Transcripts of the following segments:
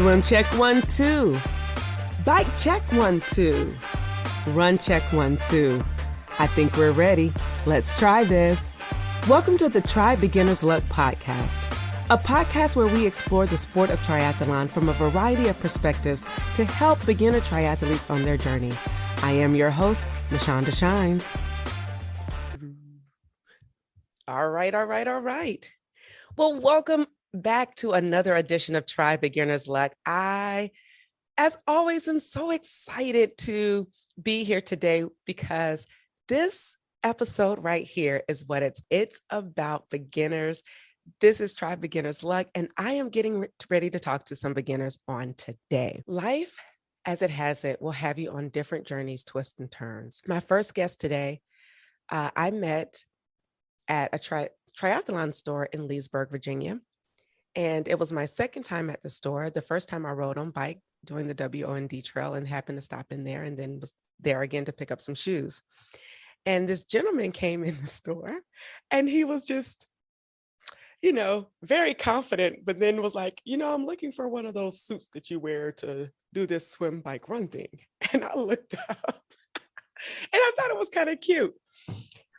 Swim check 1, 2. Bike check 1, 2. Run check 1, 2. I think we're ready. Let's try this. Welcome to the Try Beginner's Luck podcast, a podcast where we explore the sport of triathlon from a variety of perspectives to help beginner triathletes on their journey. I am your host, Nashonda Shines. All right. Well, welcome back to another edition of Try Beginner's Luck. I, as always, am so excited to be here today because this episode right here is what it's about beginners. This is Try Beginner's Luck, and I am getting ready to talk to some beginners on today. Life, as it has it, will have you on different journeys, twists, and turns. My first guest today, I met at a triathlon store in Leesburg, Virginia. And it was my second time at the store. The first time I rode on bike doing the WOND trail and happened to stop in there and then was there again to pick up some shoes. And this gentleman came in the store and he was just, very confident, but then was like, I'm looking for one of those suits that you wear to do this swim, bike, run thing. And I looked up and I thought it was kind of cute.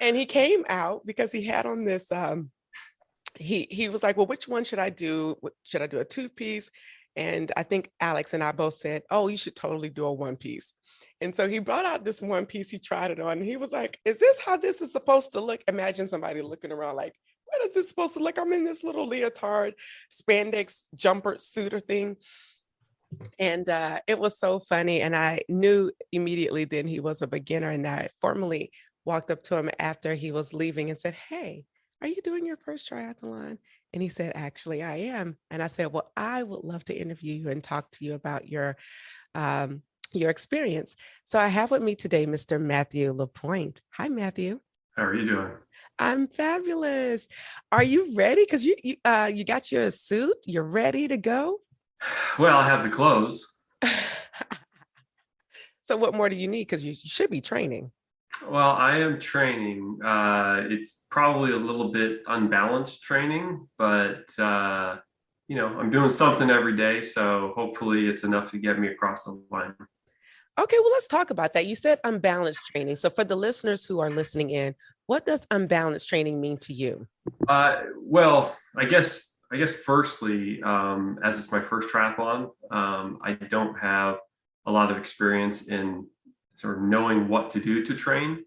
And he came out because he had on this, he was like, well, which one should I do? Should I do a 2-piece? And I think Alex and I both said, oh, you should totally do a 1-piece. And so he brought out this 1-piece, he tried it on, and he was like, is this how this is supposed to look? Imagine somebody looking around like, what is this supposed to look? I'm in this little leotard spandex jumper suit or thing. And it was so funny. And I knew immediately then he was a beginner. And I formally walked up to him after he was leaving and said, hey, are you doing your first triathlon? And he said, actually, I am. And I said, well, I would love to interview you and talk to you about your experience. So I have with me today, Mr. Matthew LaPointe. Hi, Matthew. How are you doing? I'm fabulous. Are you ready? Because you got your suit. You're ready to go? Well, I have the clothes. So what more do you need? Because you should be training. Well, I am training. It's probably a little bit unbalanced training, but I'm doing something every day. So hopefully it's enough to get me across the line. Okay, well, let's talk about that. You said unbalanced training. So for the listeners who are listening in, what does unbalanced training mean to you? Well, I guess firstly, as it's my first triathlon, I don't have a lot of experience in sort of knowing what to do to train.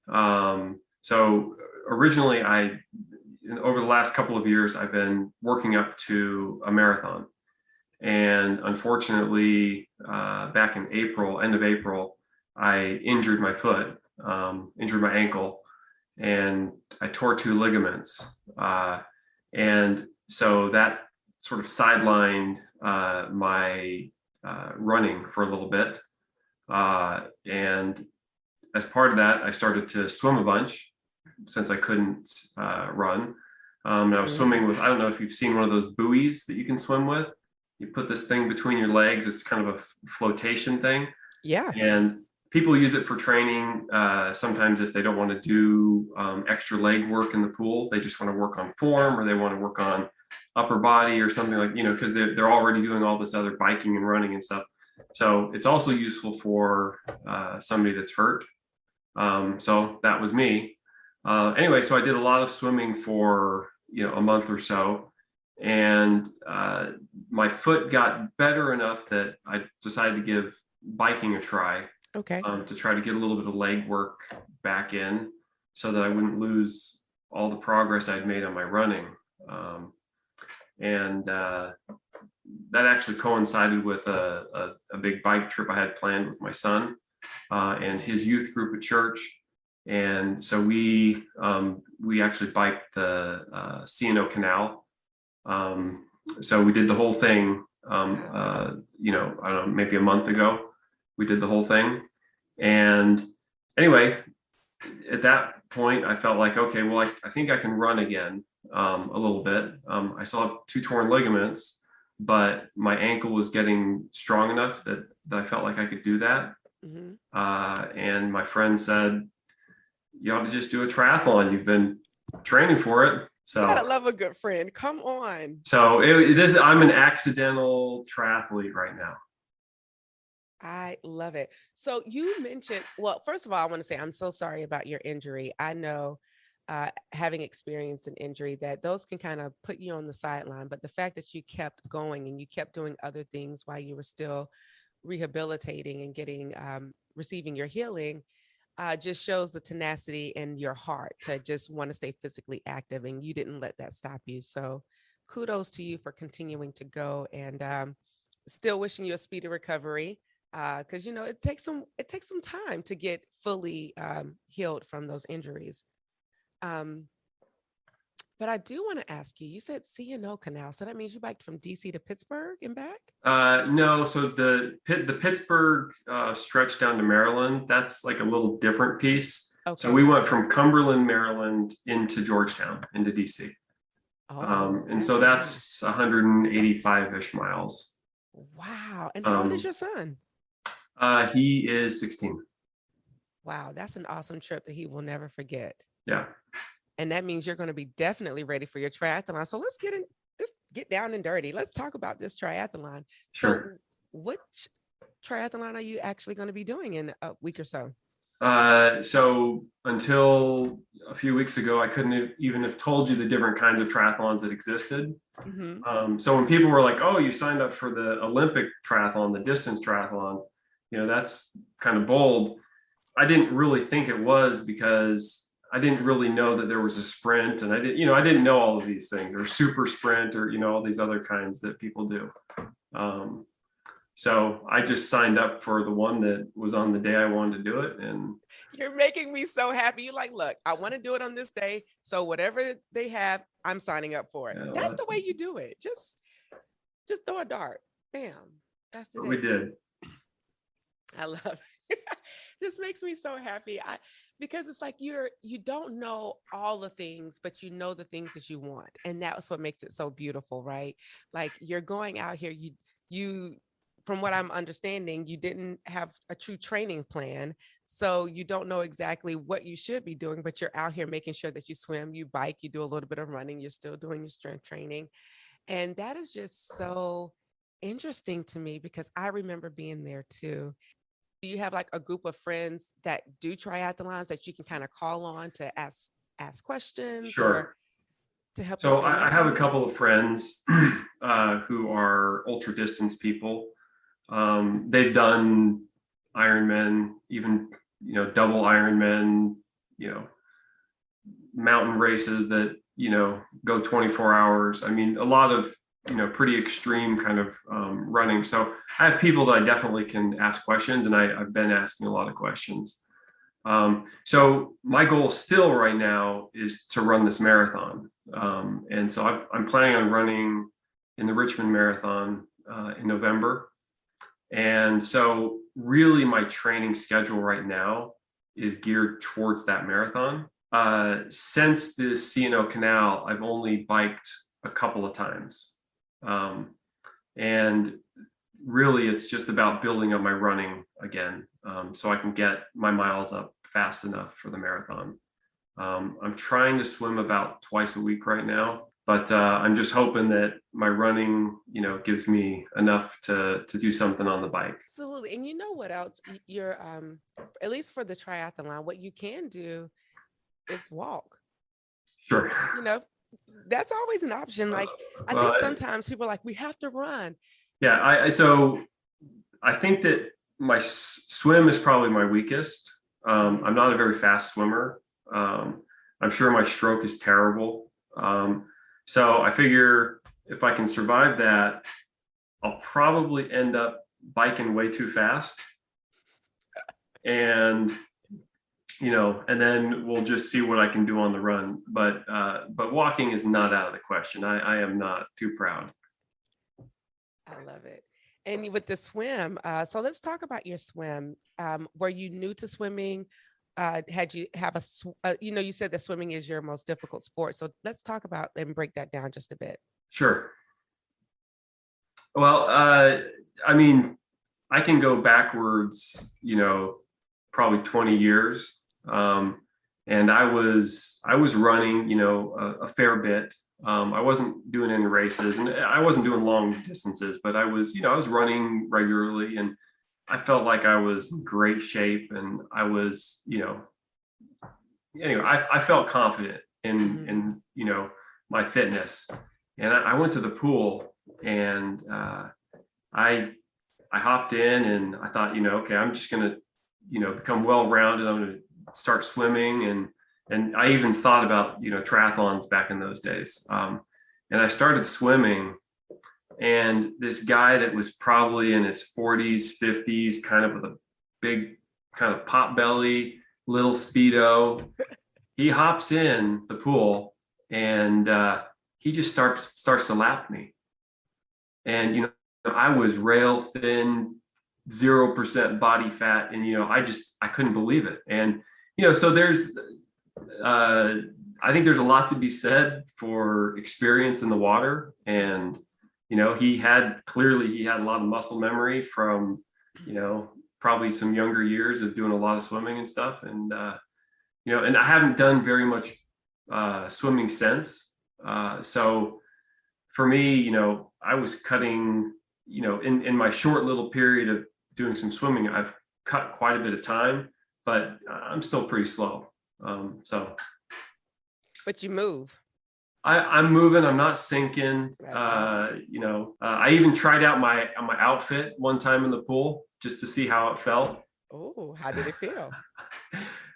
So originally over the last couple of years, I've been working up to a marathon. And unfortunately, back in end of April, I injured my foot, injured my ankle, and I tore 2 ligaments. And so that sort of sidelined my running for a little bit. And as part of that, I started to swim a bunch since I couldn't run. And I was swimming with, I don't know if you've seen one of those buoys that you can swim with. You put this thing between your legs. It's kind of a flotation thing. Yeah. And people use it for training. Sometimes if they don't want to do extra leg work in the pool, they just want to work on form or they want to work on upper body or something like, because they're already doing all this other biking and running and stuff. So it's also useful for somebody that's hurt. So that was me. Anyway, so I did a lot of swimming for, a month or so. And my foot got better enough that I decided to give biking a try. Okay. To try to get a little bit of leg work back in so that I wouldn't lose all the progress I'd made on my running. And that actually coincided with a big bike trip I had planned with my son and his youth group at church. And so we actually biked the C&O Canal. So we did the whole thing, I don't know, maybe a month ago, we did the whole thing. And anyway, at that point, I felt like, okay, well, I think I can run again a little bit. I still have 2 torn ligaments, but my ankle was getting strong enough that I felt like I could do that. Mm-hmm. And my friend said, you ought to just do a triathlon. You've been training for it. So, Gotta love a good friend. Come on. I'm an accidental triathlete right now. I love it. So you mentioned, well, first of all, I want to say I'm so sorry about your injury. I know, having experienced an injury, that those can kind of put you on the sideline, but the fact that you kept going and you kept doing other things while you were still rehabilitating and getting, receiving your healing, just shows the tenacity in your heart to just want to stay physically active, and you didn't let that stop you. So kudos to you for continuing to go, and still wishing you a speedy recovery, because you know it takes some time to get fully, healed from those injuries. Um, but I do want to ask you, you said C&O Canal, so that means you biked from DC to Pittsburgh and back? No, so the Pittsburgh stretch down to Maryland, that's like a little different piece. So Okay. we went from Cumberland, Maryland into Georgetown, into DC. Oh, And so nice. that's 185-ish miles. Wow. And how old is your son? He is 16. Wow, that's an awesome trip that he will never forget. Yeah, And that means you're going to be definitely ready for your triathlon. So let's get down and dirty. Let's talk about this triathlon. So sure. which triathlon are you actually going to be doing in a week or so? So until a few weeks ago, I couldn't even have told you the different kinds of triathlons that existed. Hmm. So when people were like, "Oh, you signed up for the Olympic triathlon, the distance triathlon," that's kind of bold. I didn't really think it was, because I didn't really know that there was a sprint, and I didn't know all of these things, or super sprint, or all these other kinds that people do. Um, so I just signed up for the one that was on the day I wanted to do it, and You're making me so happy. You're like, look, I want to do it on this day. So whatever they have, I'm signing up for it. That's the way you do it. Just throw a dart. Bam. That's the we day. did. I love it. This makes me so happy. Because it's like you don't know all the things, but you know the things that you want. And that's what makes it so beautiful, right? Like you're going out here, you from what I'm understanding, you didn't have a true training plan. So you don't know exactly what you should be doing, but you're out here making sure that you swim, you bike, you do a little bit of running, you're still doing your strength training. And that is just so interesting to me because I remember being there too. Do you have like a group of friends that do triathlons that you can kind of call on to ask questions or Sure. to help you So stay I have a motivated? couple of friends who are ultra distance people. They've done Ironman, even double Ironman, you know, mountain races that go 24 hours. I mean, a lot of pretty extreme kind of running. So I have people that I definitely can ask questions, and I've been asking a lot of questions. So my goal still right now is to run this marathon, and so I'm planning on running in the Richmond Marathon in November. And so really my training schedule right now is geared towards that marathon. Since the C&O Canal, I've only biked a couple of times. And really it's just about building up my running again, so I can get my miles up fast enough for the marathon. I'm trying to swim about twice a week right now, but I'm just hoping that my running, gives me enough to do something on the bike. Absolutely. And you know what else? You're at least for the triathlon, what you can do is walk. Sure. You know, that's always an option. Like I think Well, sometimes people are like, we have to run. yeah, so I think that my swim is probably my weakest. I'm not a very fast swimmer. I'm sure my stroke is terrible. So I figure if I can survive that, I'll probably end up biking way too fast. And and then we'll just see what I can do on the run. But walking is not out of the question. I am not too proud. I love it. And with the swim, so let's talk about your swim. Were you new to swimming? Had you have you said that swimming is your most difficult sport. So let's talk about and break that down just a bit. Sure. Well, I mean, I can go backwards, probably 20 years. and I was running, a fair bit. I wasn't doing any races, and I wasn't doing long distances, but I was running regularly, and I felt like I was in great shape, and I was, anyway, I felt confident in my fitness, and I went to the pool, and I hopped in, and I thought, okay, I'm just gonna, become well-rounded. I'm gonna start swimming, and I even thought about, triathlons back in those days. And I started swimming, and this guy that was probably in his 40s, 50s, kind of with a big kind of pot belly, little Speedo, he hops in the pool, and he just starts to lap me. And, I was rail thin, 0% body fat. And, I couldn't believe it. And, so I think there's a lot to be said for experience in the water. And, he had a lot of muscle memory from, probably some younger years of doing a lot of swimming and stuff. And, and I haven't done very much swimming since. So for me, I was cutting, in my short little period of doing some swimming, I've cut quite a bit of time, but I'm still pretty slow. But you move. I'm moving. I'm not sinking. I even tried out my outfit one time in the pool just to see how it felt. Oh, how did it feel?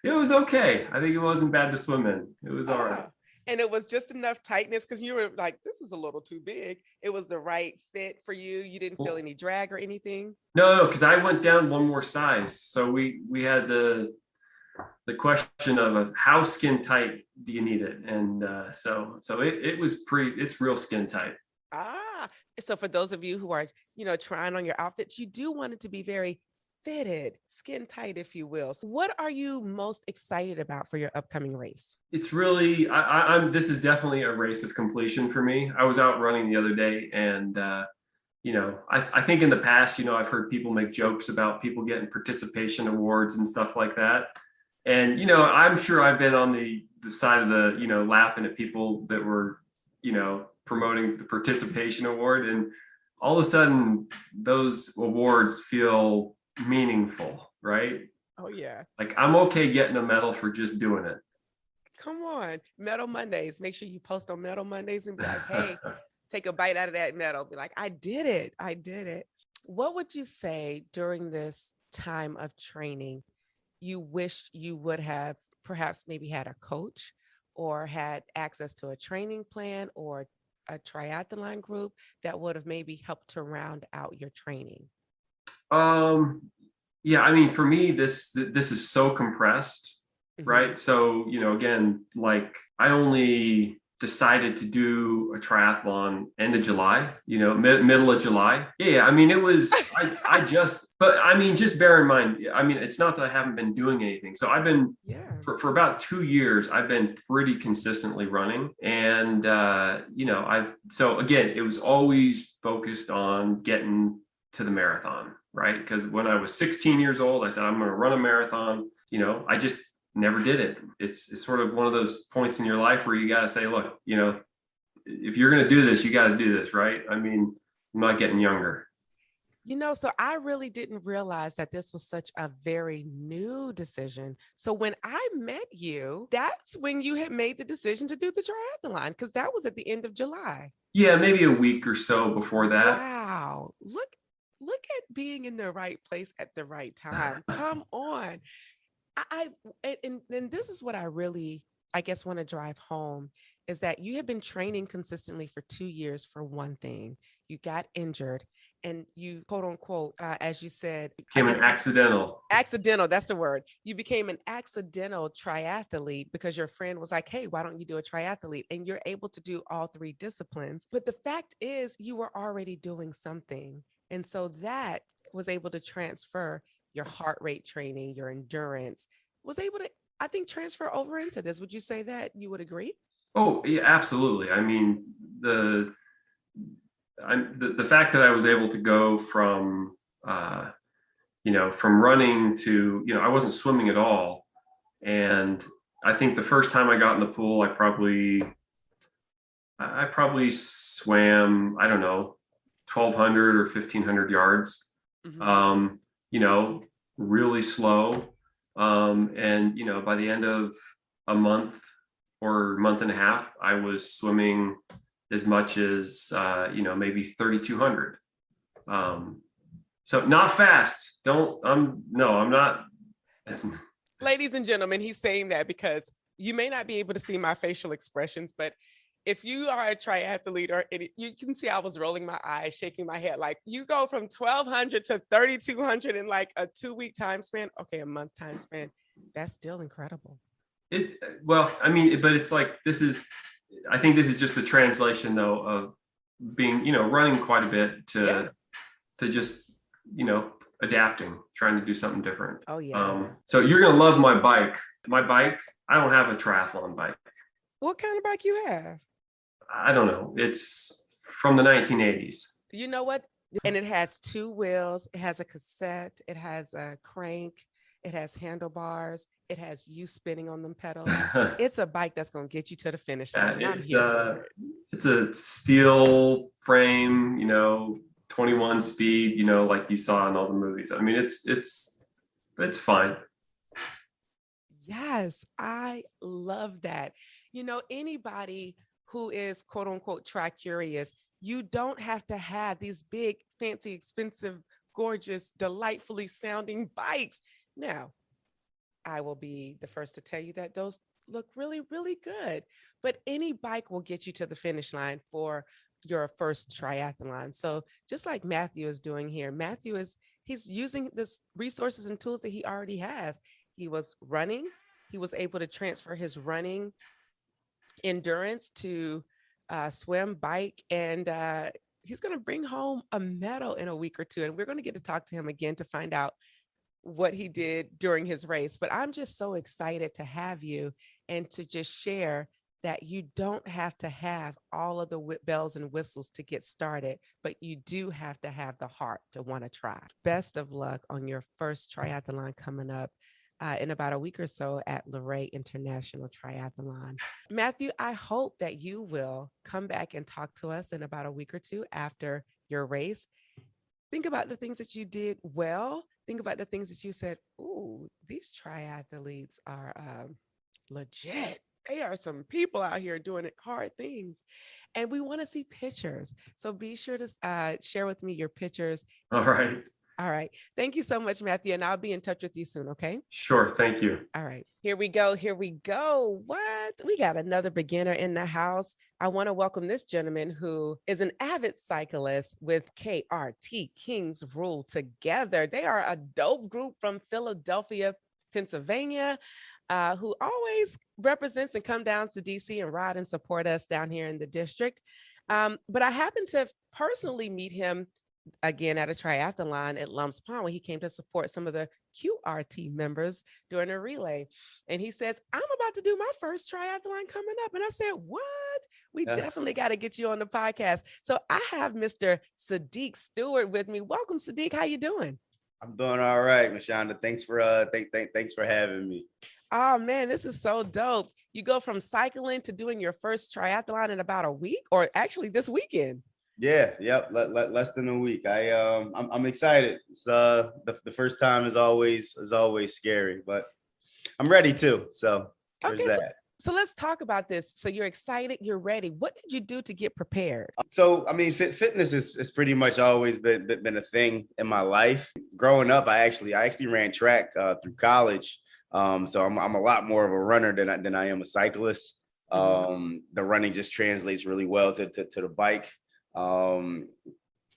It was okay. I think it wasn't bad to swim in. It was all right. And it was just enough tightness, because you were like, this is a little too big. It was the right fit for you. You didn't feel any drag or anything? No, because I went down one more size. So we had the question of how skin tight do you need it? And so it's real skin tight. So for those of you who are, trying on your outfits, you do want it to be very fitted, skin tight, if you will. So what are you most excited about for your upcoming race? It's really, this is definitely a race of completion for me. I was out running the other day, and I think in the past, I've heard people make jokes about people getting participation awards and stuff like that. And, I'm sure I've been on the side of the, laughing at people that were, promoting the participation award. And all of a sudden, those awards feel meaningful, right? Oh, yeah. Like, I'm okay getting a medal for just doing it. Come on, Medal Mondays. Make sure you post on Medal Mondays and be like, hey, take a bite out of that medal. Be like, I did it. I did it. What would you say during this time of training you wish you would have perhaps maybe had a coach or had access to a training plan or a triathlon group that would have maybe helped to round out your training? Yeah, I mean, for me, this is so compressed, right? So, again, like I only decided to do a triathlon end of July, middle of July. Yeah, I mean, it was, but I mean, just bear in mind, I mean, it's not that I haven't been doing anything. So I've been, for about 2 years, I've been pretty consistently running. And, so again, it was always focused on getting to the marathon, right? Because when I was 16 years old, I said, I'm going to run a marathon. I just never did it. It's sort of one of those points in your life where you got to say, look, if you're going to do this, you got to do this, right? I mean, I'm not getting younger. So I really didn't realize that this was such a very new decision. So when I met you, that's when you had made the decision to do the triathlon, because that was at the end of July. Yeah, maybe a week or so before that. Wow. Look at being in the right place at the right time. Come on. And this is what I really, I guess, want to drive home, is that you have been training consistently for 2 years for one thing. You got injured and you, quote unquote, as you said, became an accidental. That's the word. You became an accidental triathlete because your friend was like, hey, why don't you do a triathlete? And you're able to do all 3 disciplines. But the fact is, you were already doing something. And so that was able to transfer your heart rate training, your endurance, was able to, I think, transfer over into this. Would you say that you would agree? Oh, yeah, absolutely. I mean, the fact that I was able to go from, from running to, I wasn't swimming at all. And I think the first time I got in the pool, I probably swam, I don't know, 1,200 or 1,500 yards. Mhm. You know, really slow. And, you know, by the end of a month or month and a half, I was swimming as much as, you know, maybe 3,200. So not fast. I'm not. It's, Ladies and gentlemen, he's saying that because you may not be able to see my facial expressions, but if you are a triathlete or you can see I was rolling my eyes, shaking my head, like you go from 1,200 to 3,200 in like a 2-week time span. Okay, a month time span. That's still incredible. it, well, I mean, but it's like, I think this is just the translation though of being, you know, running quite a bit Yeah. to just, you know, adapting, trying to do something different. Oh, yeah. So you're going to love my bike. My bike, I don't have a triathlon bike. What kind of bike you have? I don't know. It's from the 1980s. You know what? And it has 2 wheels, it has a cassette, it has a crank, it has handlebars, it has you spinning on them pedals. It's a bike that's going to get you to the finish line, and I'm here for it. It's a steel frame, you know, 21 speed, you know, like you saw in all the movies. I mean, it's fine. Yes, I love that. You know, anybody who is quote unquote track curious, you don't have to have these big, fancy, expensive, gorgeous, delightfully sounding bikes. Now, I will be the first to tell you that those look really, really good. But any bike will get you to the finish line for your first triathlon. So just like Matthew is doing here, he's using this resources and tools that he already has. He was running, he was able to transfer his running endurance to swim, bike, and he's going to bring home a medal in a week or two. And we're going to get to talk to him again to find out what he did during his race. But I'm just so excited to have you and to just share that you don't have to have all of the bells and whistles to get started, but you do have to have the heart to want to try. Best of luck on your first triathlon coming up in about a week or so at Luray International Triathlon. Matthew, I hope that you will come back and talk to us in about a week or two after your race. Think about the things that you did well. Think about the things that you said, ooh, these triathletes are legit. They are some people out here doing hard things. And we want to see pictures. So be sure to share with me your pictures. All right. All right. Thank you so much, Matthew. And I'll be in touch with you soon. Okay. Sure. Thank you. All right. Here we go. Here we go. What? We got another beginner in the house. I want to welcome this gentleman who is an avid cyclist with KRT Kings Rule Together. They are a dope group from Philadelphia, Pennsylvania, who always represents and come down to DC and ride and support us down here in the district. But I happened to personally meet him again at a triathlon at Lumps Pond when he came to support some of the QRT members during a relay. And he says, I'm about to do my first triathlon coming up. And I said, what? We definitely got to get you on the podcast. So I have Mr. Saadiq Stewart with me. Welcome, Saadiq. How you doing? I'm doing all right, Mashonda. Thanks for thanks for having me. Oh man, this is so dope. You go from cycling to doing your first triathlon in about a week, or actually this weekend. Yeah, yep. Less than a week. I'm excited. It's the first time is always scary, but I'm ready too. So there's Okay, that. so let's talk about this. So you're excited, you're ready. What did you do to get prepared? So I mean, fitness is pretty much always been a thing in my life. Growing up, I actually ran track through college. So I'm a lot more of a runner than I am a cyclist. The running just translates really well to the bike.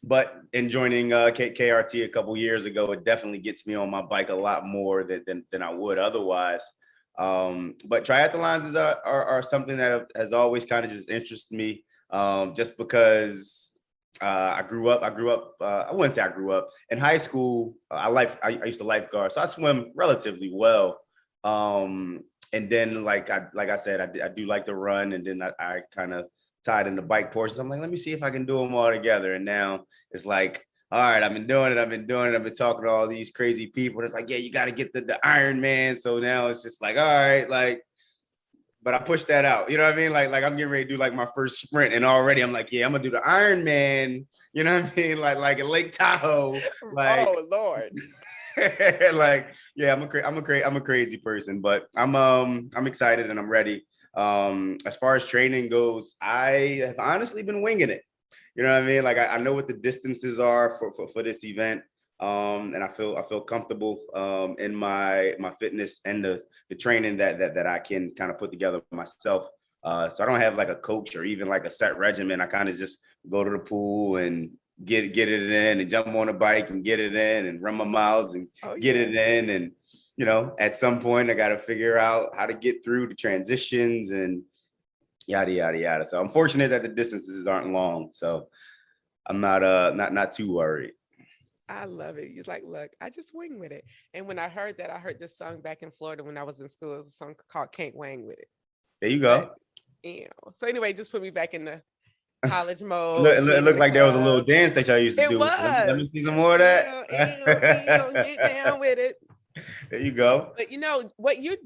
But in joining KRT a couple years ago, it definitely gets me on my bike a lot more than I would otherwise. But triathlons are something that has always kind of just interested me, just because I grew up. I wouldn't say I grew up in high school. I used to lifeguard, so I swim relatively well. And then, like I said, I do like to run, and then I kind of tied in the bike portions. I'm like, let me see if I can do them all together. And now it's like, all right, I've been doing it. I've been talking to all these crazy people. It's like, yeah, you got to get the Iron Man. So now it's just like, all right, like but I pushed that out. You know what I mean? Like I'm getting ready to do like my first sprint, and already I'm like, yeah, I'm gonna do the Ironman. You know what I mean? Like in Lake Tahoe. Like, Oh Lord. like, yeah, I'm a crazy person, but I'm excited and I'm ready. As far as training goes, I have honestly been winging it. You know what I mean? Like I know what the distances are for this event. And I feel comfortable in my fitness and the training that I can kind of put together myself. So I don't have like a coach or even like a set regimen. I kind of just go to the pool and get it in and jump on a bike and get it in and run my miles and get it in. And, you know, at some point I got to figure out how to get through the transitions and yada, yada, yada. So I'm fortunate that the distances aren't long. So I'm not too worried. I love it. He's like, look, I just wing with it. And when I heard that, I heard this song back in Florida when I was in school. It was a song called Can't Wang With It. There you go. But, so anyway, just put me back in the college mode. It looked like there was a little dance that y'all used to do. Was. Let me see some more of that. Get down with it. There you go. But you know what you're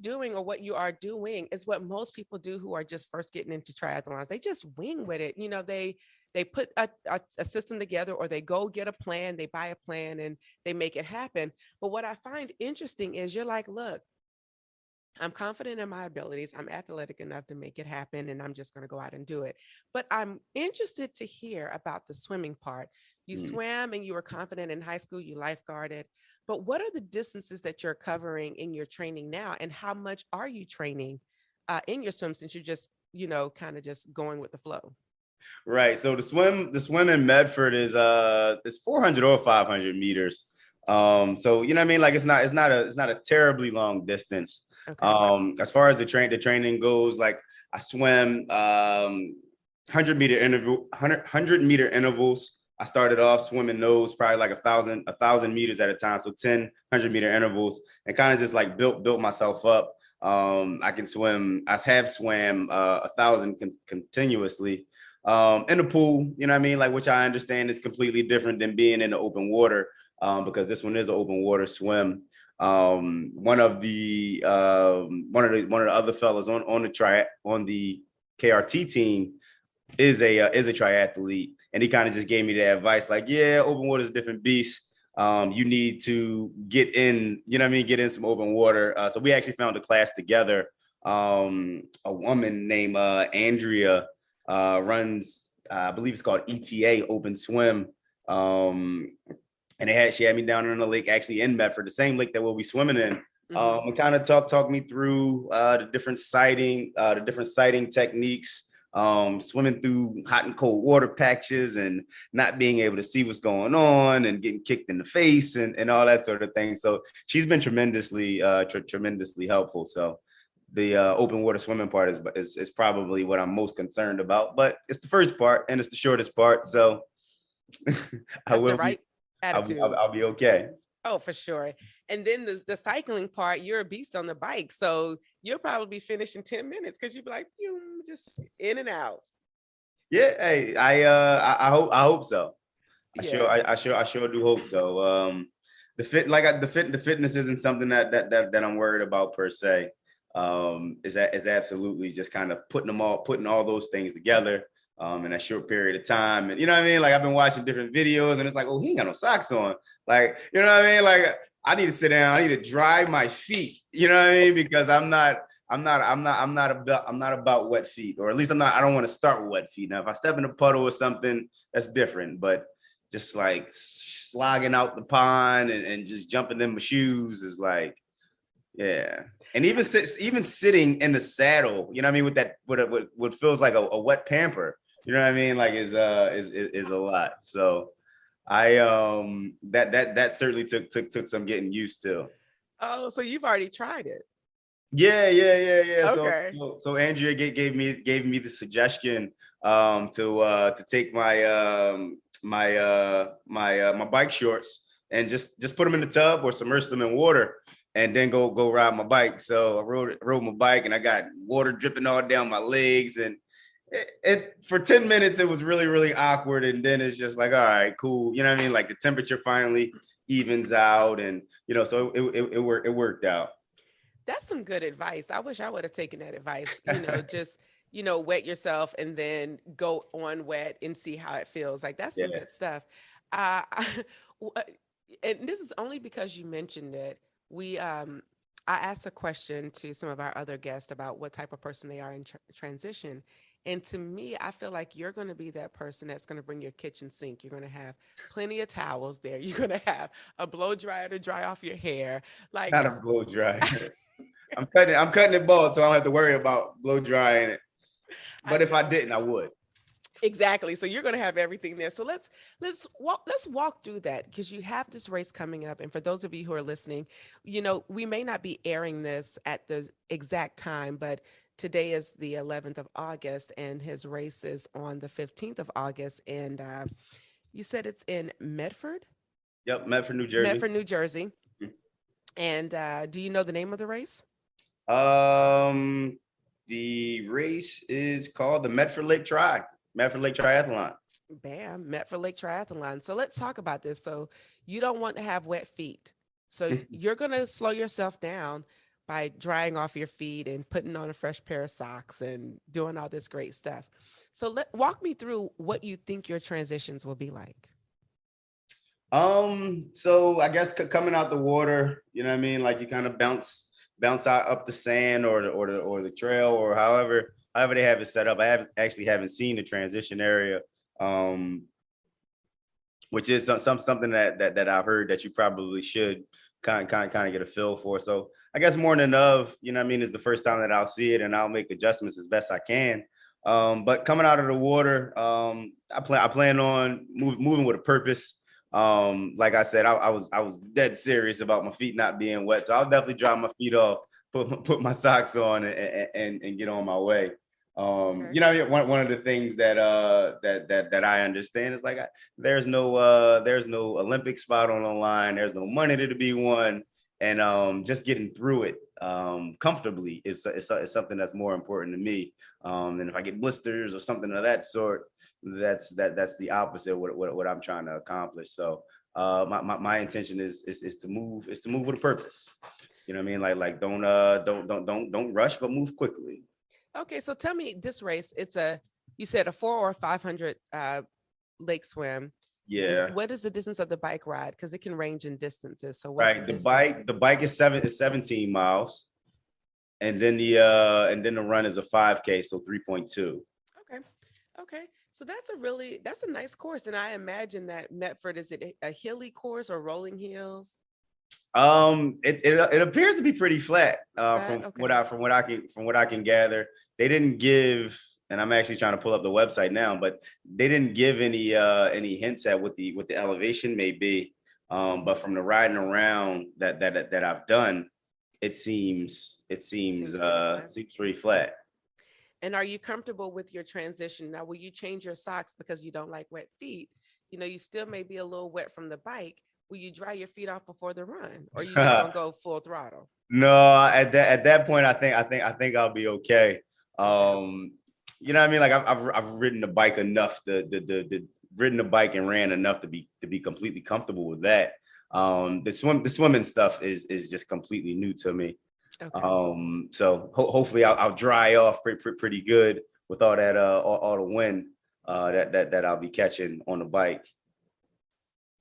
doing or what you are doing is what most people do who are just first getting into triathlons. They just wing with it. You know, they put a system together, or they go get a plan, they buy a plan and they make it happen. But what I find interesting is you're like, look, I'm confident in my abilities. I'm athletic enough to make it happen, and I'm just going to go out and do it. But I'm interested to hear about the swimming part. You swam and you were confident in high school, you lifeguarded. But what are the distances that you're covering in your training now? And how much are you training in your swim, since you're just, you know, kind of just going with the flow? Right. So the swim in Medford is 400 or 500 meters. So you know what I mean? Like it's not a terribly long distance. Okay. As far as the training goes, like I swim 100 meter intervals. I started off swimming those probably like 1,000 meters at a time. So 10 100-meter intervals, and kind of just like built myself up. I have swam 1,000 continuously in the pool, you know what I mean? Like, which I understand is completely different than being in the open water, because this one is an open water swim. One of the other fellas on the KRT team is a triathlete, and he kind of just gave me the advice, like, yeah, open water is a different beast. You need to get in, you know what I mean, get in some open water. So we actually found a class together. A woman named Andrea runs, I believe it's called ETA Open Swim. And she had me down in the lake, actually in Medford, the same lake that we'll be swimming in. And kind of talk me through the different sighting techniques, swimming through hot and cold water patches and not being able to see what's going on and getting kicked in the face and all that sort of thing. So she's been tremendously helpful. So the open water swimming part is probably what I'm most concerned about, but it's the first part and it's the shortest part. So I'll be okay. Oh, for sure. And then the cycling part, you're a beast on the bike. So you'll probably be finished in 10 minutes because you'll be like, you just in and out. Yeah. Hey, I hope so. I sure do hope so. The fitness isn't something that I'm worried about per se. Is absolutely just kind of putting all those things together in a short period of time. And you know what I mean? Like I've been watching different videos and it's like, oh, he ain't got no socks on. Like, you know what I mean? Like I need to sit down, I need to dry my feet, you know what I mean? Because I'm not about wet feet, or at least I don't want to start with wet feet. Now, if I step in a puddle or something, that's different, but just like slogging out the pond and just jumping in my shoes is like, yeah. And even sitting in the saddle, you know what I mean, with that what feels like a wet pamper, you know what I mean, like is a lot. So I that certainly took some getting used to. Oh, so you've already tried it. Yeah. Okay. So Andrea gave me the suggestion to take my my bike shorts and just put them in the tub or submerge them in water and then go ride my bike. So I rode my bike and I got water dripping all down my legs, and it for 10 minutes it was really, really awkward, and then it's just like, all right, cool, you know what I mean, like the temperature finally evens out, and you know, so it worked out. That's some good advice. I wish I would have taken that advice. Just wet yourself and then go on wet and see how it feels. Like that's some Yeah. good stuff. W- uh, and this is only because you mentioned it. We I asked a question to some of our other guests about what type of person they are in transition. And to me, I feel like you're going to be that person that's going to bring your kitchen sink. You're going to have plenty of towels there. You're going to have a blow dryer to dry off your hair. Like Not a blow dry. I'm cutting it bald, so I don't have to worry about blow drying it. I But if I know. didn't, I would. Exactly. So you're going to have everything there. So let's walk through that because you have this race coming up. And for those of you who are listening, we may not be airing this at the exact time, but today is the 11th of August and his race is on the 15th of August. And you said it's in Medford, Yep, Medford, New Jersey. Medford, New Jersey. And do you know the name of the race? Um, the race is called the Medford Lake Triathlon. Bam, Medford Lake Triathlon. So let's talk about this. So you don't want to have wet feet. So you're going to slow yourself down by drying off your feet and putting on a fresh pair of socks and doing all this great stuff. So walk me through what you think your transitions will be like. So I guess coming out the water, you know what I mean? Like you kind of bounce out up the sand or the trail or however they have it set up. I haven't seen the transition area. Um, which is something that I've heard that you probably should kind of get a feel for. So I guess morning of, you know what I mean, is the first time that I'll see it and I'll make adjustments as best I can. But coming out of the water, I plan on moving with a purpose. Like I said, I was dead serious about my feet not being wet, so I'll definitely dry my feet off, put my socks on, and get on my way. Okay. You know, one of the things that I understand is like there's no Olympic spot on the line. There's no money to be won, and just getting through it comfortably is something that's more important to me. And if I get blisters or something of that sort, that's the opposite of what I'm trying to accomplish. So my intention is to move with a purpose. You know what I mean? Like don't rush, but move quickly. Okay. So tell me this race. You said a 4 or 500 lake swim. Yeah. What is the distance of the bike ride? Because it can range in distances. So what's Right. the distance? The bike is 17 miles, and then the run is a 5K, so 3.2. Okay. Okay. So that's a nice course. And I imagine that Medford, is it a hilly course or rolling hills? It appears to be pretty flat. Flat? From Okay. what I can gather, they didn't give, and I'm actually trying to pull up the website now, but they didn't give any hints at what the elevation may be. But from the riding around that I've done, it Seems pretty flat. seems pretty flat. And are you comfortable with your transition? Now, will you change your socks because you don't like wet feet? You still may be a little wet from the bike. Will you dry your feet off before the run? Or you just gonna go full throttle? No, at that point, I think I'll be okay. Okay. You know what I mean? Like I've ridden the bike enough the ridden the bike and ran enough to be completely comfortable with that. The swimming stuff is just completely new to me. Okay. So hopefully I'll dry off pretty good with all that all the wind that I'll be catching on the bike.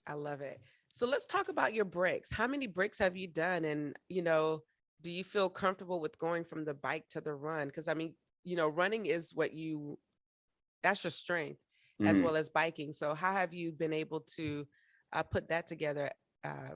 I love it. So let's talk about your breaks. How many breaks have you done? And, do you feel comfortable with going from the bike to the run? Because I mean, running is that's your strength as Mhm. well as biking. So how have you been able to put that together? Uh,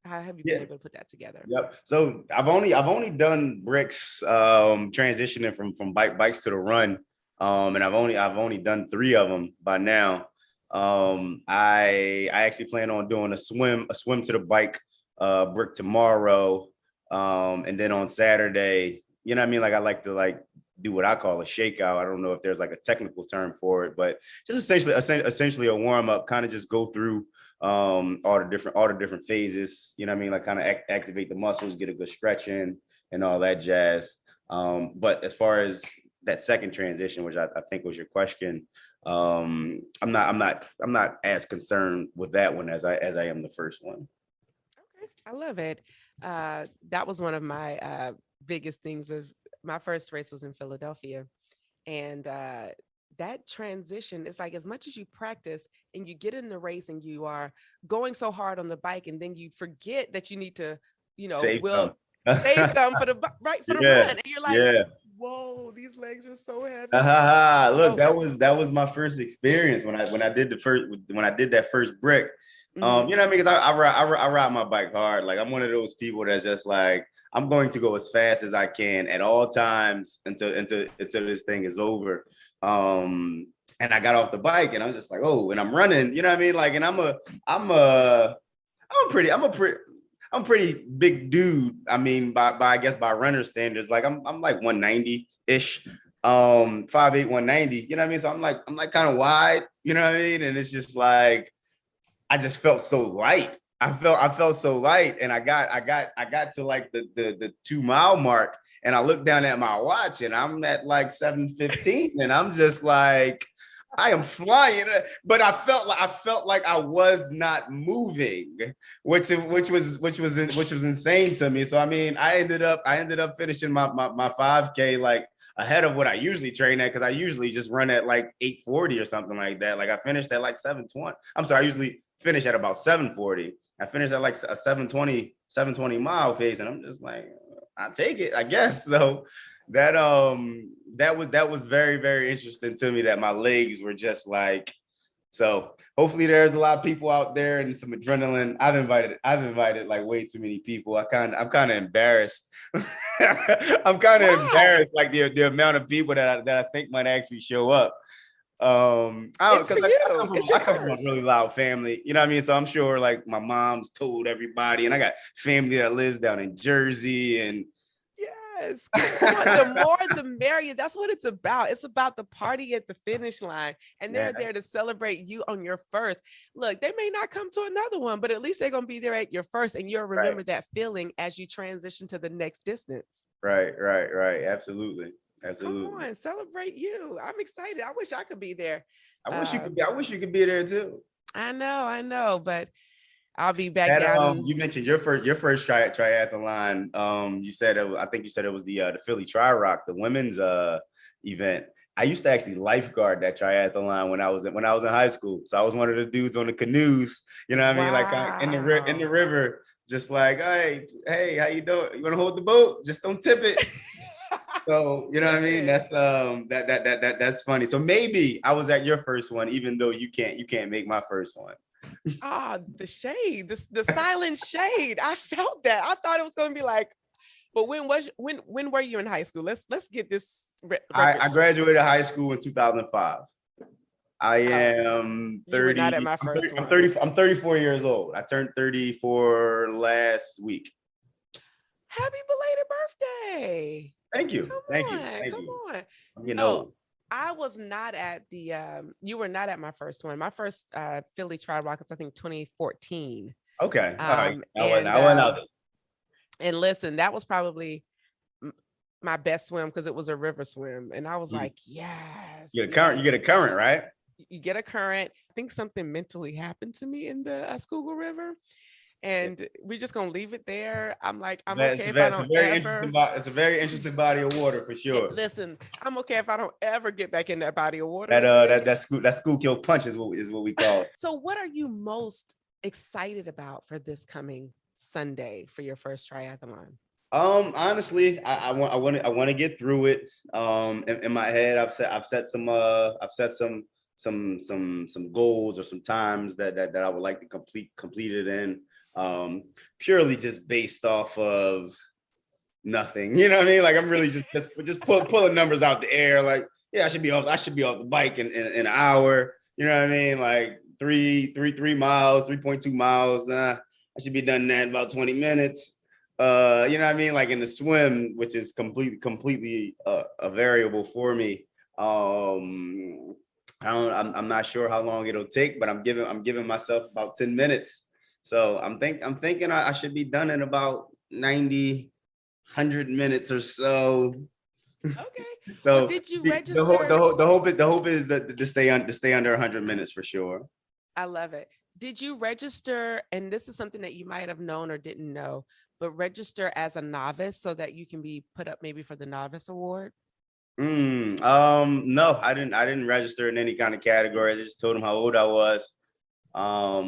how have you been Yeah. able to put that together? Yep. So I've only done bricks transitioning from bikes to the run. And I've only done 3 of them by now. I actually plan on doing a swim to the bike brick tomorrow. And then on Saturday, you know what I mean? Like I like to do what I call a shakeout. I don't know if there's like a technical term for it, but just essentially a warm up, kind of just go through all the different phases, you know what I mean? Like kind of activate the muscles, get a good stretch in and all that jazz. But as far as that second transition, which I think was your question, I'm not as concerned with that one as I am the first one. Okay. I love it. That was one of my biggest things. Of my first race was in Philadelphia, and that transition is like, as much as you practice and you get in the race and you are going so hard on the bike, and then you forget that you need to, Save will some. save some for the right for the Yeah, run, and you're like, yeah. whoa, these legs are so heavy. Look, So, that was my first experience when I did that first brick. mhm. You know what I mean? Because I ride my bike hard. Like, I'm one of those people that's just like, I'm going to go as fast as I can at all times until this thing is over. And I got off the bike and I was just like, oh, and I'm running. You know what I mean? Like, and I'm a pretty big dude. I mean, by I guess by runner standards, like I'm like 190-ish, 5'8", 190. You know what I mean? So I'm like kind of wide, you know what I mean? And it's just like, I just felt so light. I felt so light. And I got to like the 2 mile mark, and I looked down at my watch and I'm at like 7:15, and I'm just like, I am flying, but I felt like I was not moving, which was insane to me. So I mean, I ended up finishing my 5K like ahead of what I usually train at, because I usually just run at like 8:40 or something like that. Like, I finished at like 7:20. I'm sorry, I usually finish at about 7:40. I finished at like a 7:20 mile pace, and I'm just like, I take it, I guess. So that was very, very interesting to me, that my legs were just like, so hopefully there's a lot of people out there and some adrenaline. I've invited like way too many people. I'm kind of embarrassed. I'm kind of Why? embarrassed, like the amount of people that I think might actually show up. I don't, It's for because I you. come from It's your I come from a first. really loud family, you know what I mean? So I'm sure like my mom's told everybody, and I got family that lives down in Jersey, and Yes, come on. The more the merrier. That's what it's about. It's about the party at the finish line. And they're man, there to celebrate you on your first. Look, they may not come to another one, but at least they're going to be there at your first. And you'll right, remember that feeling as you transition to the next distance. right, absolutely, Come absolutely. on, celebrate you. I'm excited. I wish I could be there. I wish you could Um, be. I wish you could be there too. I know, but I'll be back down in. You mentioned your first triathlon. You said I think you said it was the Philly Tri Rock, the women's event. I used to actually lifeguard that triathlon when I was in high school. So I was one of the dudes on the canoes. You know what I mean? Like, in the Wow. river, just like, hey, how you doing? You want to hold the boat? Just don't tip it. So you know what I mean? Listen. That's funny. So maybe I was at your first one, even though you can't make my first one. Ah, the shade, the silent shade. I felt that. I thought it was going to be like, but when were you in high school? Let's get this record I straight. graduated high school in 2005. I Oh, am you were not 30. at my I'm first 30. I'm one. 30. I'm 34 years old. I turned 34 last week. Happy belated birthday. Thank you. Thank Come you. on, Thank come you. on. I'm getting No, old. I was not at the you were not at my first one. My first Philly Tri Rockets, I think 2014. Okay. All right. And I went out there. and listen, that was probably m- my best swim because it was a river swim. And I was Mm. like, yes, You get a current. You yes. get a current, right? You get a current. I think something mentally happened to me in the Schuylkill River, Yeah. and we're just gonna leave it there. I'm like, I'm It's okay a, if I ve- it's a don't very interesting. ever It's a very interesting body of water for sure. listen. I'm okay if I don't ever get back in that body of water That again. that that school kill punch is what we call it. So, what are you most excited about for this coming Sunday for your first triathlon? Honestly, I want to get through it. In my head, I've set some goals or some times that I would like to complete it in. Purely just based off of nothing. You know what I mean? Like, I'm really just pulling numbers out the air. Like, yeah, I should be off the bike in an hour. You know what I mean? Like, 3 miles, 3.2 miles. I should be done in that in about 20 minutes. You know what I mean? Like, in the swim, which is completely a variable for me. I'm not sure how long it'll take, but I'm giving myself about 10 minutes. So I'm thinking I should be done in about 90 100 minutes or so. Okay. Well, So did you the register? hope is that to stay under 100 minutes for sure. I love it. Did you register? And this is something that you might have known or didn't know, but register as a novice so that you can be put up maybe for the novice award? No, I didn't register in any kind of category. I just told them how old I was. I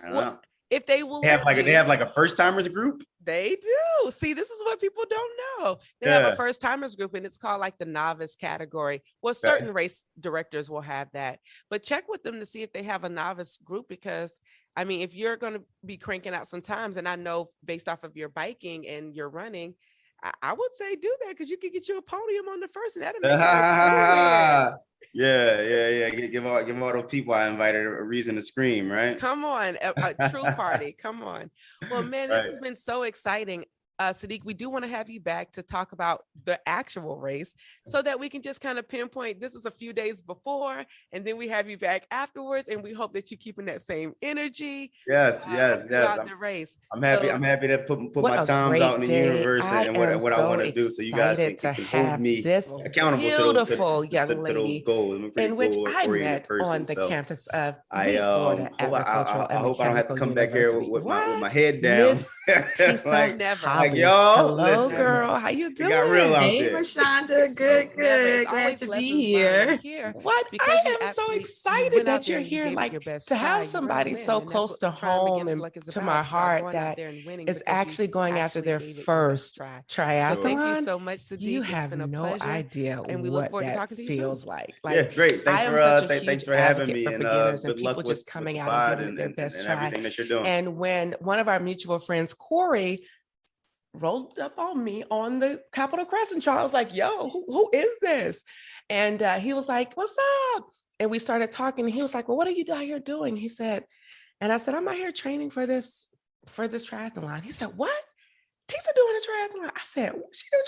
don't know. If they will, They have like a first timers group. They do. See, this is what people don't know. They have a first timers group, and it's called like the novice category. Well, certain race directors will have that, but check with them to see if they have a novice group, because I mean, if you're going to be cranking out some times, and I know based off of your biking and your running, I would say do that, because you could get you a podium on the first, and that'll make it Yeah. Give all those people I invited a reason to scream, right? Come on, a true party. Come on. Well, man, this has been so exciting. Saadiq, we do want to have you back to talk about the actual race so that we can just kind of pinpoint this is a few days before, and then we have you back afterwards, and we hope that you're keeping that same energy. Yes. Throughout the race. I'm happy to put my times out in the universe and what I want to do, so you guys can hold me accountable beautiful young to lady, those goals. In which I met on the campus of the Florida Agricultural and I hope I don't have to come back here with my head down. Miss Tisa, never. Y'all, hello, girl. How you doing? Got real out hey, there. Mashonda. Good. Glad to be here. What? I am so excited that you're here. Like, to have somebody so close to home and to my heart that is actually going after their first triathlon. So thank you so much, Saadiq. You have no idea and we look forward to talking to you feels soon. Like. Yeah, great. Thanks for having me. For beginners and people just coming out and giving it their best try. Everything that you're doing. And when one of our mutual friends, Corey, rolled up on me on the Capitol Crescent Trail, I was like, yo, who is this? And he was like, what's up? And we started talking, and he was like, well, what are you out here doing? He said, and I said, I'm out here training for this triathlon. He said, what? Tisa doing a triathlon? I said, she do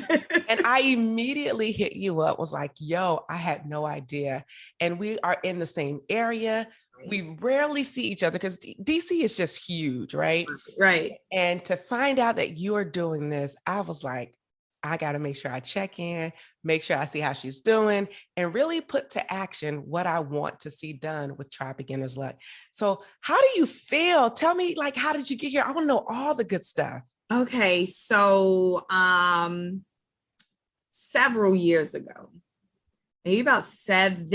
triathlons? And I immediately hit you up, was like, yo, I had no idea. And we are in the same area. We rarely see each other because DC is just huge, right? Right. And to find out that you are doing this, I was like, I got to make sure I check in, make sure I see how she's doing, and really put to action what I want to see done with Try Beginner's Luck. So how do you feel? Tell me, like, how did you get here? I want to know all the good stuff. Okay. So several years ago, maybe about 6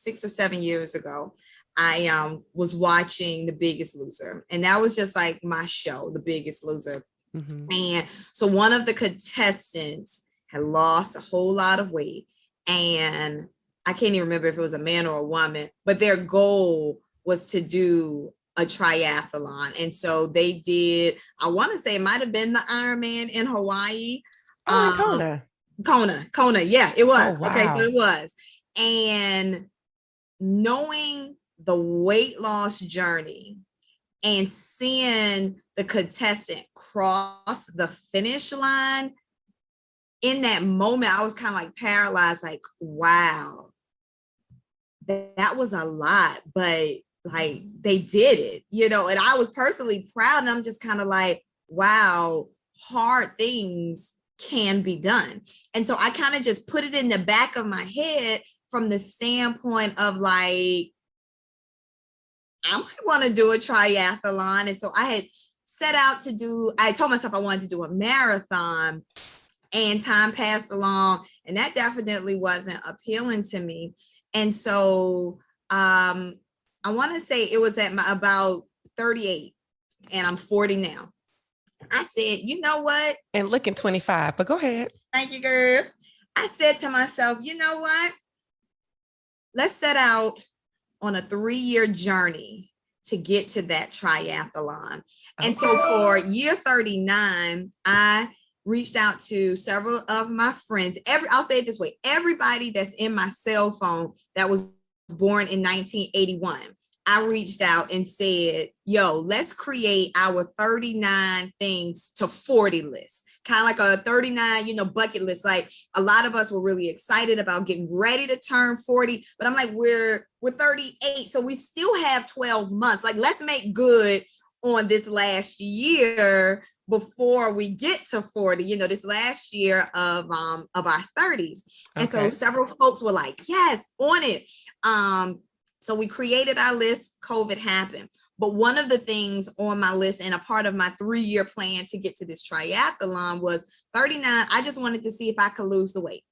or 7 years ago, I was watching The Biggest Loser, and that was just like my show, The Biggest Loser. Mm-hmm. And so one of the contestants had lost a whole lot of weight, and I can't even remember if it was a man or a woman, but their goal was to do a triathlon. And so they did, I want to say it might've been the Ironman in Hawaii. Kona. Yeah, it was. Oh, wow. Okay, so it was. And knowing the weight loss journey and seeing the contestant cross the finish line, in that moment, I was kind of like paralyzed, like, wow, that was a lot, but like they did it, and I was personally proud. And I'm just kind of like, wow, hard things can be done. And so I kind of just put it in the back of my head from the standpoint of like, I might want to do a triathlon. And so I had set out I told myself I wanted to do a marathon, and time passed along, and that definitely wasn't appealing to me. And so I want to say it was at about 38, and I'm 40 now. I said, you know what? And looking 25, but go ahead. Thank you, girl. I said to myself, you know what? Let's set out on a 3-year journey to get to that triathlon. And so for year 39, I reached out to several of my friends. I'll say it this way, everybody that's in my cell phone that was born in 1981, I reached out and said, yo, let's create our 39 things to 40 list. Kind of like a 39, bucket list. Like a lot of us were really excited about getting ready to turn 40, but I'm like, we're 38. So we still have 12 months. Like, let's make good on this last year before we get to 40, this last year of our 30s. And so several folks were like, yes, on it. So we created our list. COVID happened. But one of the things on my list and a part of my 3-year plan to get to this triathlon was 39. I just wanted to see if I could lose the weight.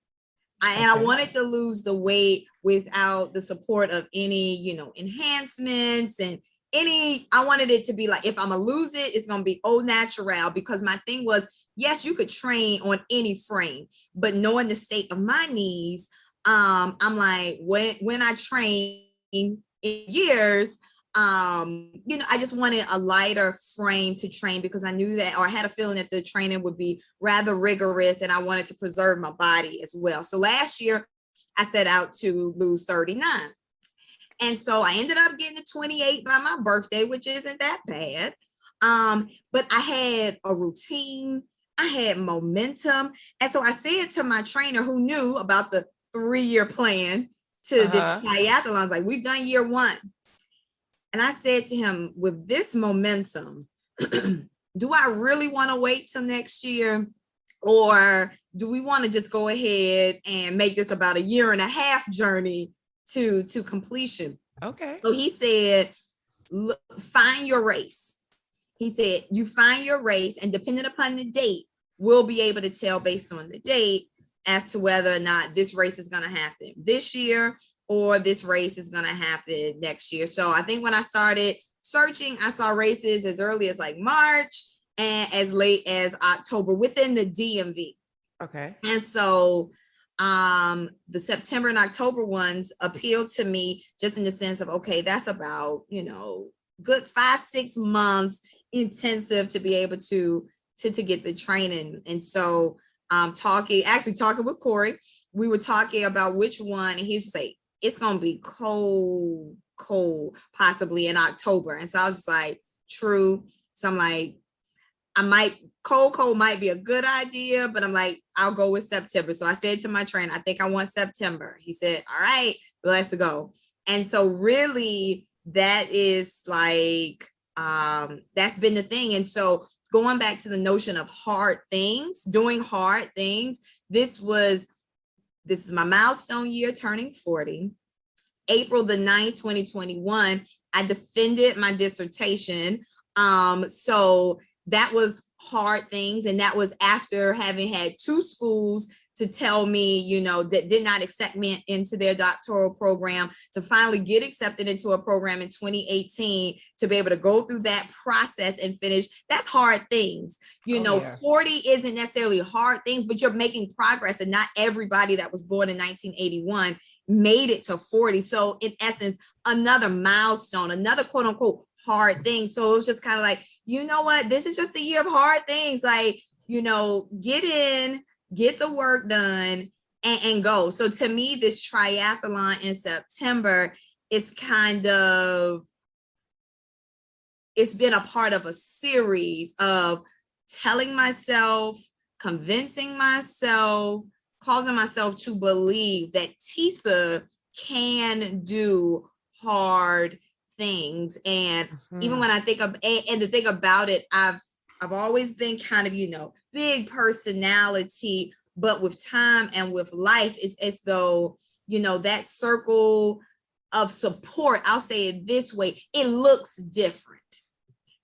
And I wanted to lose the weight without the support of any, you know, enhancements and I wanted it to be like, if I'm gonna lose it, it's gonna be au natural, because my thing was, yes, you could train on any frame, but knowing the state of my knees, I'm like, when I train in years, you know, I just wanted a lighter frame to train, because I knew that, or I had a feeling that the training would be rather rigorous, and I wanted to preserve my body as well. So last year I set out to lose 39. And so I ended up getting to 28 by my birthday, which isn't that bad. But I had a routine, I had momentum. And so I said to my trainer, who knew about the 3-year plan to the triathlon, like, we've done year 1. And I said to him, with this momentum, do I really want to wait till next year? Or do we want to just go ahead and make this about a 1.5-year journey to completion? Okay. So he said, look, find your race. He said, you find your race, and depending upon the date, we'll be able to tell based on the date as to whether or not this race is going to happen this year or this race is going to happen next year. So I think when I started searching, I saw races as early as like March and as late as October within the DMV. Okay. And so the September and October ones appealed to me, just in the sense of, okay, that's about, you know, good 5-6 months intensive to be able to get the training. And so talking with Corey, we were talking about which one, and he was just like, it's gonna be cold possibly in October. And so I was just like, true. So I'm like, cold might be a good idea, but I'm like, I'll go with September. So I said to my trainer, I think I want September. He said, all right, let's go. And so really that is like, that's been the thing. And so going back to the notion of hard things, doing hard things, this is my milestone year, turning 40. April the 9th, 2021, I defended my dissertation. So that was hard things. And that was after having had 2 schools to tell me, you know, that did not accept me into their doctoral program, to finally get accepted into a program in 2018, to be able to go through that process and finish. That's hard things. You know, 40 isn't necessarily hard things, but you're making progress, and not everybody that was born in 1981 made it to 40. So in essence, another milestone, another quote unquote hard thing. So it was just kind of like, you know what, this is just a year of hard things. Like, you know, get in, get the work done, and go. So to me, this triathlon in September is kind of, it's been a part of a series of telling myself, convincing myself, causing myself to believe that Tisa can do hard things. And even when I think of, and the thing about it, I've always been kind of, you know, big personality, but with time and with life, it's as though, you know, that circle of support, I'll say it this way, it looks different.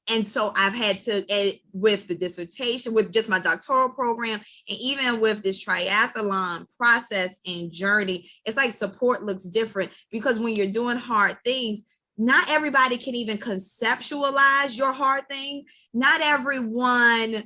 And so I've had to, with the dissertation, with just my doctoral program, and even with this triathlon process and journey, it's like support looks different, because when you're doing hard things, not everybody can even conceptualize your hard thing. Not everyone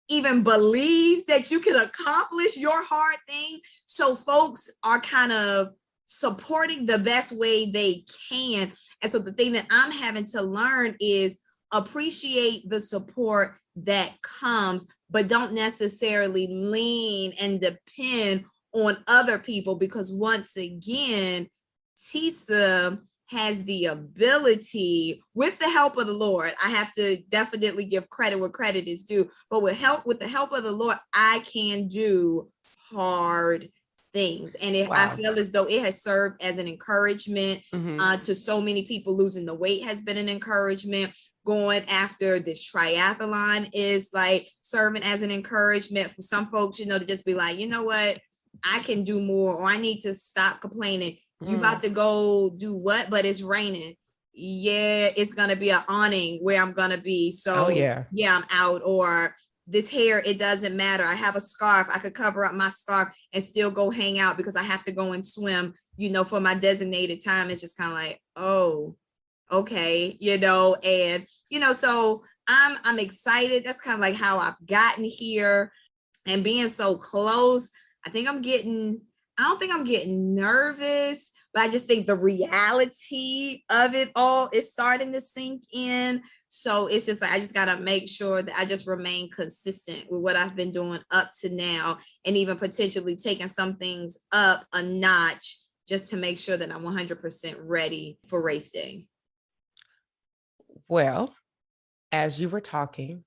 even believes that you can accomplish your hard thing. So folks are kind of supporting the best way they can. And so the thing that I'm having to learn is appreciate the support that comes, but don't necessarily lean and depend on other people, because once again, Tisa has the ability, with the help of the Lord, I have to definitely give credit where credit is due, but with the help of the Lord, I can do hard things. And I feel as though it has served as an encouragement to so many people. Losing the weight has been an encouragement. Going after this triathlon is like serving as an encouragement for some folks, you know, to just be like, you know what, I can do more, or I need to stop complaining. You about to go do what? But it's raining. yeah, it's gonna be an awning where I'm gonna be. So yeah, I'm out. Or this hair, it doesn't matter. I have a scarf. I could cover up my scarf and still go hang out because I have to go and swim, for my designated time. It's just kind of like, oh, okay, and so I'm excited. That's kind of like how I've gotten here, and being so close. I don't think I'm getting nervous, but I just think the reality of it all is starting to sink in. So it's just like, I just got to make sure that I just remain consistent with what I've been doing up to now, and even potentially taking some things up a notch just to make sure that I'm 100% ready for race day. Well, as you were talking,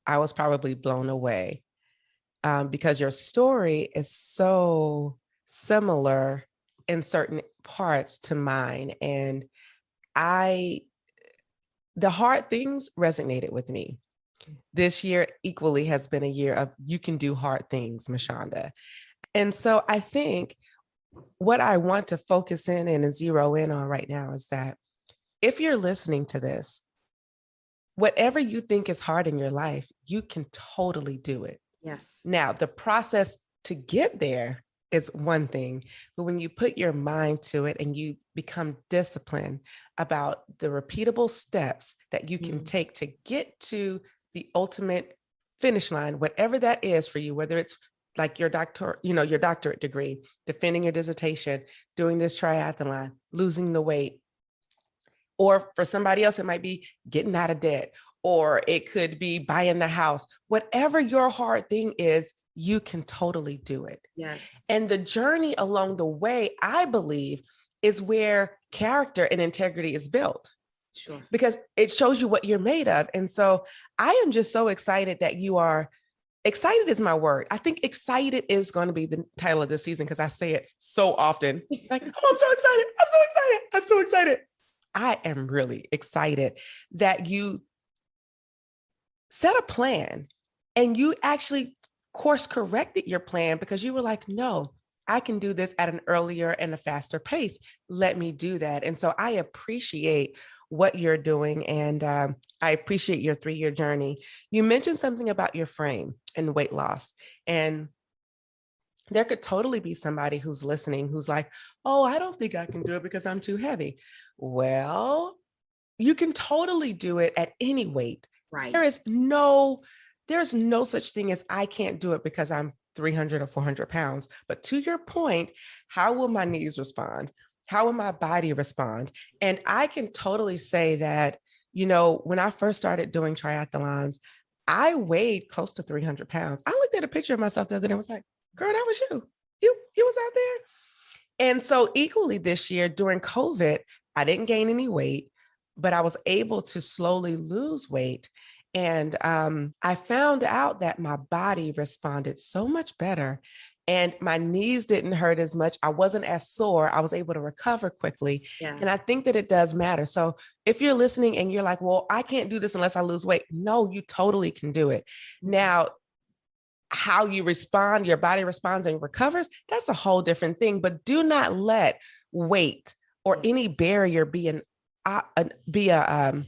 I was probably blown away because your story is so similar in certain parts to mine. And the hard things resonated with me. This year equally has been a year of you can do hard things, Mashonda. And so I think what I want to focus in and zero in on right now is that if you're listening to this, whatever you think is hard in your life, you can totally do it. Yes. Now, the process to get there is one thing, but when you put your mind to it and you become disciplined about the repeatable steps that you can take to get to the ultimate finish line, whatever that is for you, whether it's like your doctorate degree, defending your dissertation, doing this triathlon, losing the weight, or for somebody else, it might be getting out of debt, or it could be buying the house. Whatever your hard thing is, you can totally do it. Yes. And the journey along the way, I believe, is where character and integrity is built. Sure. Because it shows you what you're made of. And so I am just so excited that you are excited is my word. I think excited is going to be the title of this season because I say it so often. Like, oh, I'm so excited. I'm so excited. I'm so excited. I am really excited that you set a plan and you actually course corrected your plan because you were like, no, I can do this at an earlier and a faster pace. Let me do that. And so I appreciate what you're doing. And I appreciate your 3-year journey. You mentioned something about your frame and weight loss. And there could totally be somebody who's listening who's like, oh, I don't think I can do it because I'm too heavy. Well, you can totally do it at any weight. Right. There's no such thing as I can't do it because I'm 300 or 400 pounds. But to your point, how will my knees respond? How will my body respond? And I can totally say that, when I first started doing triathlons, I weighed close to 300 pounds. I looked at a picture of myself the other day and was like, girl, that was you. You was out there. And so equally this year during COVID, I didn't gain any weight, but I was able to slowly lose weight. And I found out that my body responded so much better and my knees didn't hurt as much. I wasn't as sore. I was able to recover quickly. Yeah. And I think that it does matter. So if you're listening and you're like, well, I can't do this unless I lose weight. No, you totally can do it. Now, how you respond, your body responds and recovers, that's a whole different thing. But do not let weight or any barrier be a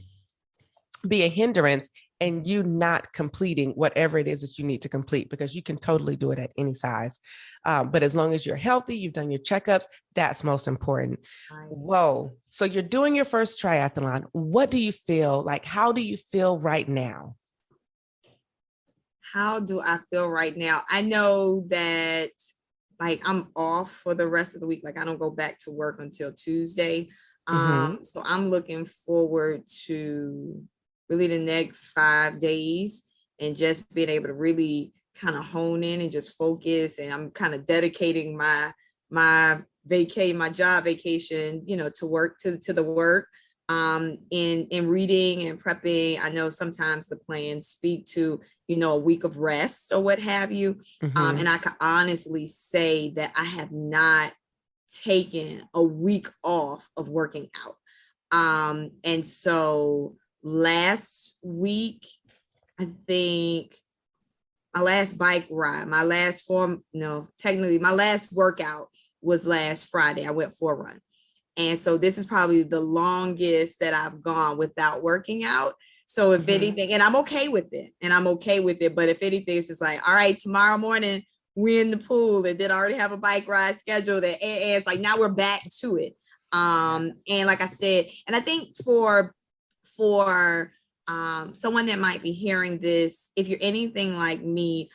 hindrance and you not completing whatever it is that you need to complete, because you can totally do it at any size. But as long as you're healthy, you've done your checkups, that's most important. Right. Whoa. So you're doing your first triathlon. What do you feel like? How do you feel right now? How do I feel right now? I know that I'm off for the rest of the week. I don't go back to work until Tuesday. So I'm looking forward to really the next 5 days and just being able to really kind of hone in and just focus. And I'm kind of dedicating my job vacation, to work, to the work, in reading and prepping. I know sometimes the plans speak to, a week of rest or what have you. And I can honestly say that I have not taken a week off of working out. And so last week, I think my last bike ride, my last workout was last Friday. I went for a run. And so this is probably the longest that I've gone without working out. So if anything, and I'm okay with it, but if anything, it's just like, all right, tomorrow morning, we're in the pool, and then I already have a bike ride scheduled, and it's like, now we're back to it. And like I said, and I think for someone that might be hearing this, if you're anything like me,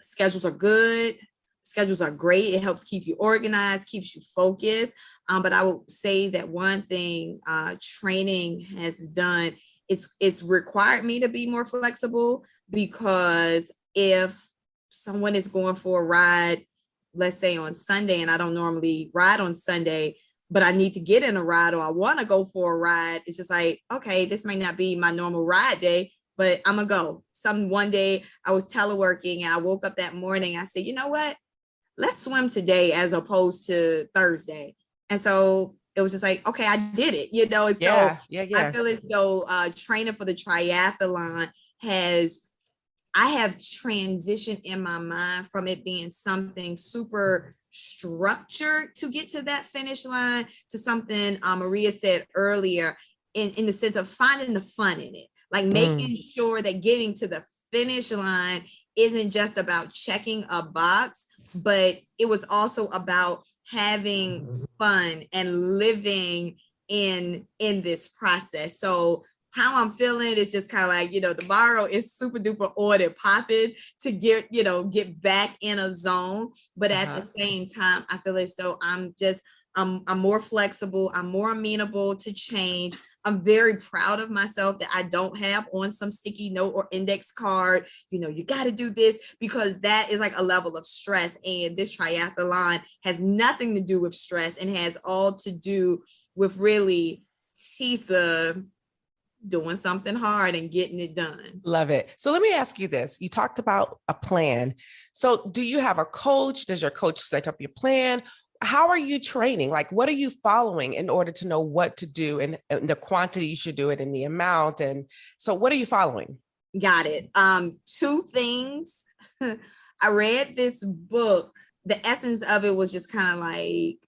schedules are good. Schedules are great. It helps keep you organized, keeps you focused. But I will say that one thing training has done is it's required me to be more flexible, because if someone is going for a ride, let's say on Sunday, and I don't normally ride on Sunday, but I need to get in a ride, or I want to go for a ride, it's just like, okay, this may not be my normal ride day, but I'm gonna go. One day I was teleworking and I woke up that morning, I said, you know what? Let's swim today as opposed to Thursday. And so it was just like, okay, I did it, you know? And so I feel as though training for the triathlon I have transitioned in my mind from it being something super structured to get to that finish line to something Maria said earlier, in the sense of finding the fun in it, like making sure that getting to the finish line isn't just about checking a box, but it was also about having fun and living in this process. So how I'm feeling is just kind of like, you know, tomorrow is super duper ordered popping to get back in a zone. But at the same time, I feel as though I'm more flexible. I'm more amenable to change. I'm very proud of myself that I don't have on some sticky note or index card, you know, you got to do this, because that is like a level of stress. And this triathlon has nothing to do with stress and has all to do with really Tisa doing something hard and getting it done. Love it. So let me ask you this. You talked about a plan. So do you have a coach? Does your coach set up your plan? How are you training? Like, what are you following in order to know what to do and the quantity you should do it and the amount? And so what are you following? Got it. Two things. I read this book. The essence of it was just kind of like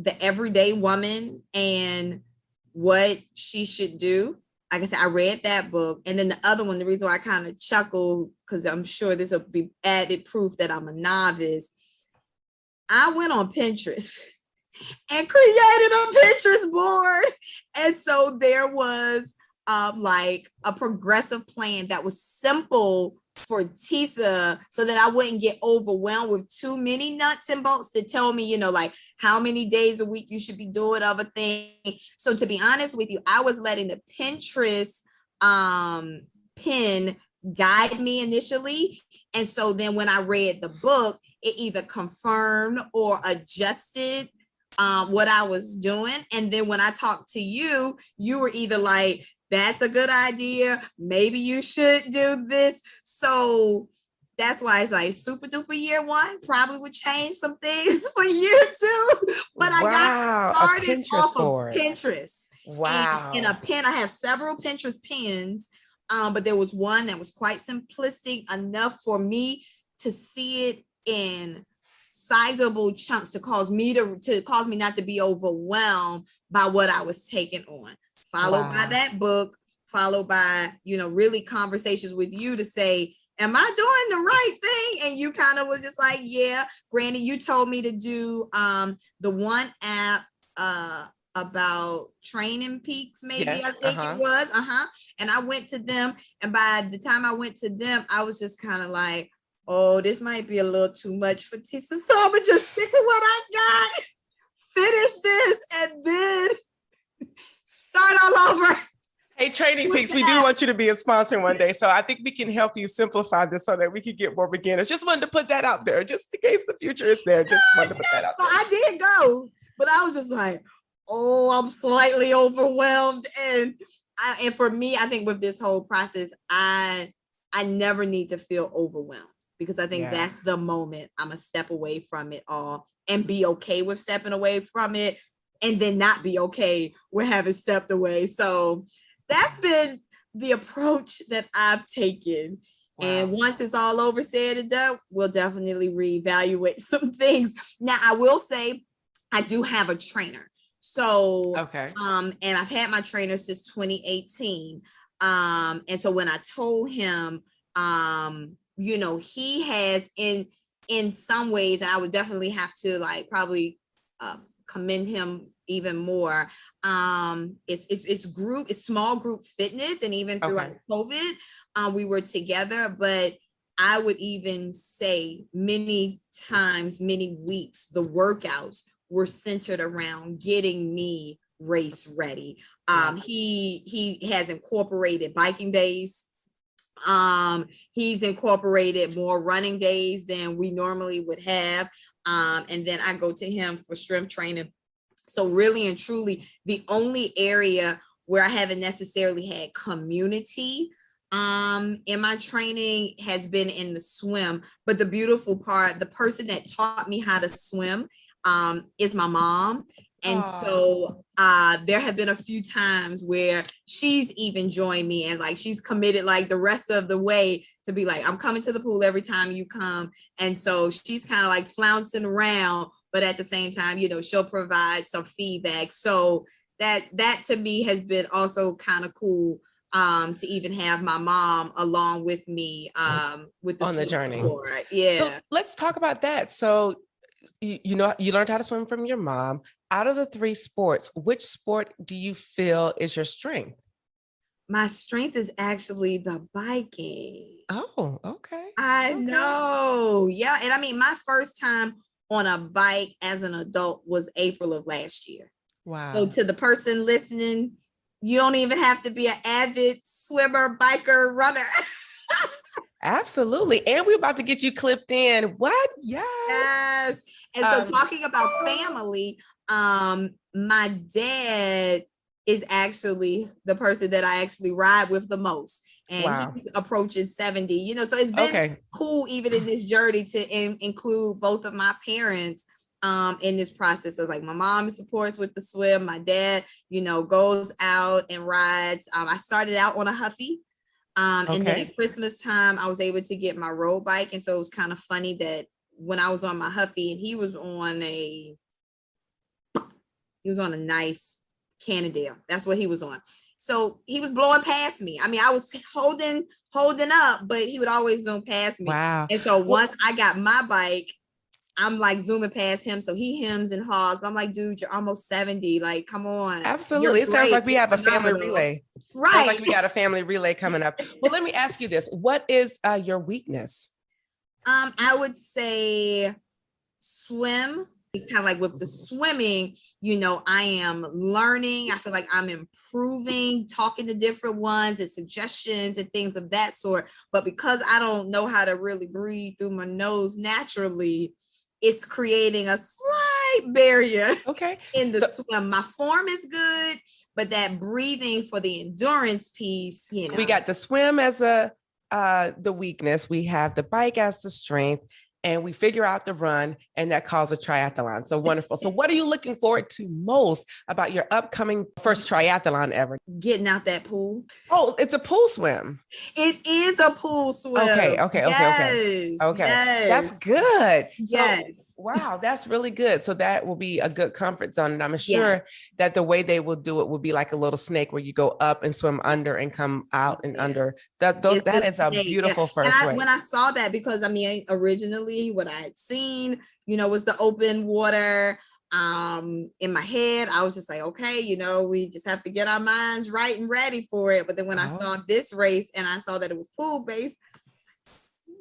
the everyday woman and what she should do. Like I said, I read that book. And then the other one, the reason why I kind of chuckle, because I'm sure this will be added proof that I'm a novice. I went on Pinterest and created a Pinterest board. And so there was like a progressive plan that was simple for Tisa, so that I wouldn't get overwhelmed with too many nuts and bolts to tell me, you know, like how many days a week you should be doing other things. So to be honest with you, I was letting the Pinterest pin guide me initially. And so then when I read the book, it either confirmed or adjusted what I was doing. And then when I talked to you, you were either like, that's a good idea, maybe you should do this. So that's why it's like super duper year one probably would change some things for year two. But I got started off of Pinterest. Wow. And a pin, I have several Pinterest pins, but there was one that was quite simplistic enough for me to see it in sizable chunks to cause me not to be overwhelmed by what I was taking on. Followed by that book, followed by, you know, really conversations with you to say, am I doing the right thing? And you kind of was just like, yeah. Granted, you told me to do the one app about training peaks, maybe. Yes, I think it was. And I went to them. And by the time I went to them, I was just kind of like, oh, this might be a little too much for Tisa. So I'm gonna just stick with what I got, finish this, and then start all over. Hey, Training Peaks, we do want you to be a sponsor one day. So I think we can help you simplify this so that we can get more beginners. Just wanted to put that out there, just in case the future is there. Just wanted to put that out there. So I did go, but I was just like, oh, I'm slightly overwhelmed. And for me, I think with this whole process, I never need to feel overwhelmed, because I think that's the moment I'm gonna step away from it all and be okay with stepping away from it, and then not be okay with having stepped away. So that's been the approach that I've taken. Wow. And once it's all over, said and done, we'll definitely reevaluate some things. Now, I will say I do have a trainer. So, Okay. And I've had my trainer since 2018. And so when I told him, you know, he has in some ways, and I would definitely have to like probably commend him even more. It's small group fitness, and even throughout COVID, we were together. But I would even say many times, many weeks, the workouts were centered around getting me race ready. He has incorporated biking days. He's incorporated more running days than we normally would have. And then I go to him for strength training. So really and truly, the only area where I haven't necessarily had community in my training has been in the swim. But the beautiful part, the person that taught me how to swim is my mom. And so there have been a few times where she's even joined me, and like she's committed like the rest of the way to be like, I'm coming to the pool every time you come. And so she's kind of like flouncing around, but at the same time, you know, she'll provide some feedback. So that to me has been also kind of cool, to even have my mom along with me with the on the journey. Support. Yeah. So let's talk about that. So you know, you learned how to swim from your mom. Out of the 3 sports, which sport do you feel is your strength? My strength is actually the biking. Oh, okay. I know. Yeah. And I mean, my first time on a bike as an adult was April of last year. Wow. So to the person listening, you don't even have to be an avid swimmer, biker, runner. Absolutely. And we're about to get you clipped in. What? Yes. Yes. And so talking about family, my dad is actually the person that I actually ride with the most. And he's approaching 70, you know, so it's been cool even in this journey to include both of my parents in this process. So like my mom supports with the swim. My dad, you know, goes out and rides. I started out on a Huffy. And then at Christmas time, I was able to get my road bike. And so it was kind of funny that when I was on my Huffy and he was on a nice Cannondale. That's what he was on. So he was blowing past me. I mean, I was holding up, but he would always zoom past me. Wow. And so once I got my bike, I'm like zooming past him. So he hems and haws. But I'm like, dude, you're almost 70. Like, come on. Absolutely. It sounds like we have a family relay. Right. Sounds like we got a family relay coming up. Well, let me ask you this. What is your weakness? I would say swim. It's kind of like with the swimming, you know, I am learning. I feel like I'm improving, talking to different ones and suggestions and things of that sort. But because I don't know how to really breathe through my nose naturally, it's creating a slight barrier in the swim. My form is good, but that breathing for the endurance piece, you know. We got the swim as the weakness. We have the bike as the strength. And we figure out the run, and that calls a triathlon. So wonderful. So what are you looking forward to most about your upcoming first triathlon ever? Getting out that pool. Oh, it's a pool swim. It is a pool swim. Okay. Yes. That's good. Yes. So, wow, that's really good. So that will be a good comfort zone. And I'm sure that the way they will do it will be like a little snake where you go up and swim under and come out and under. That is a beautiful first way. When I saw that, because I mean, originally what I had seen, you know, was the open water. In my head, I was just like, okay, you know, we just have to get our minds right and ready for it. But then when I saw this race and I saw that it was pool based,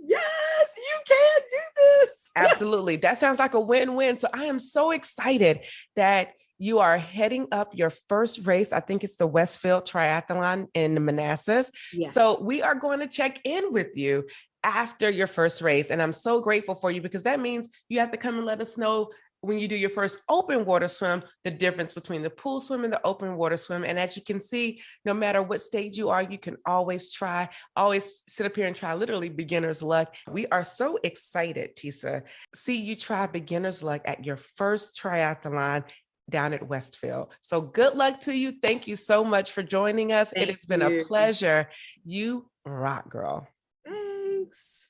yes, you can do this. Absolutely. That sounds like a win-win. So I am so excited that you are heading up your first race. I think it's the Westfield Triathlon in Manassas. Yes. So we are going to check in with you after your first race. And I'm so grateful for you, because that means you have to come and let us know when you do your first open water swim, the difference between the pool swim and the open water swim. And as you can see, no matter what stage you are, you can always sit up here and try literally beginner's luck. We are so excited, Tisa, see you try beginner's luck at your first triathlon down at Westfield. So good luck to you. Thank you so much for joining us. It has been a pleasure. You rock, girl. Thanks.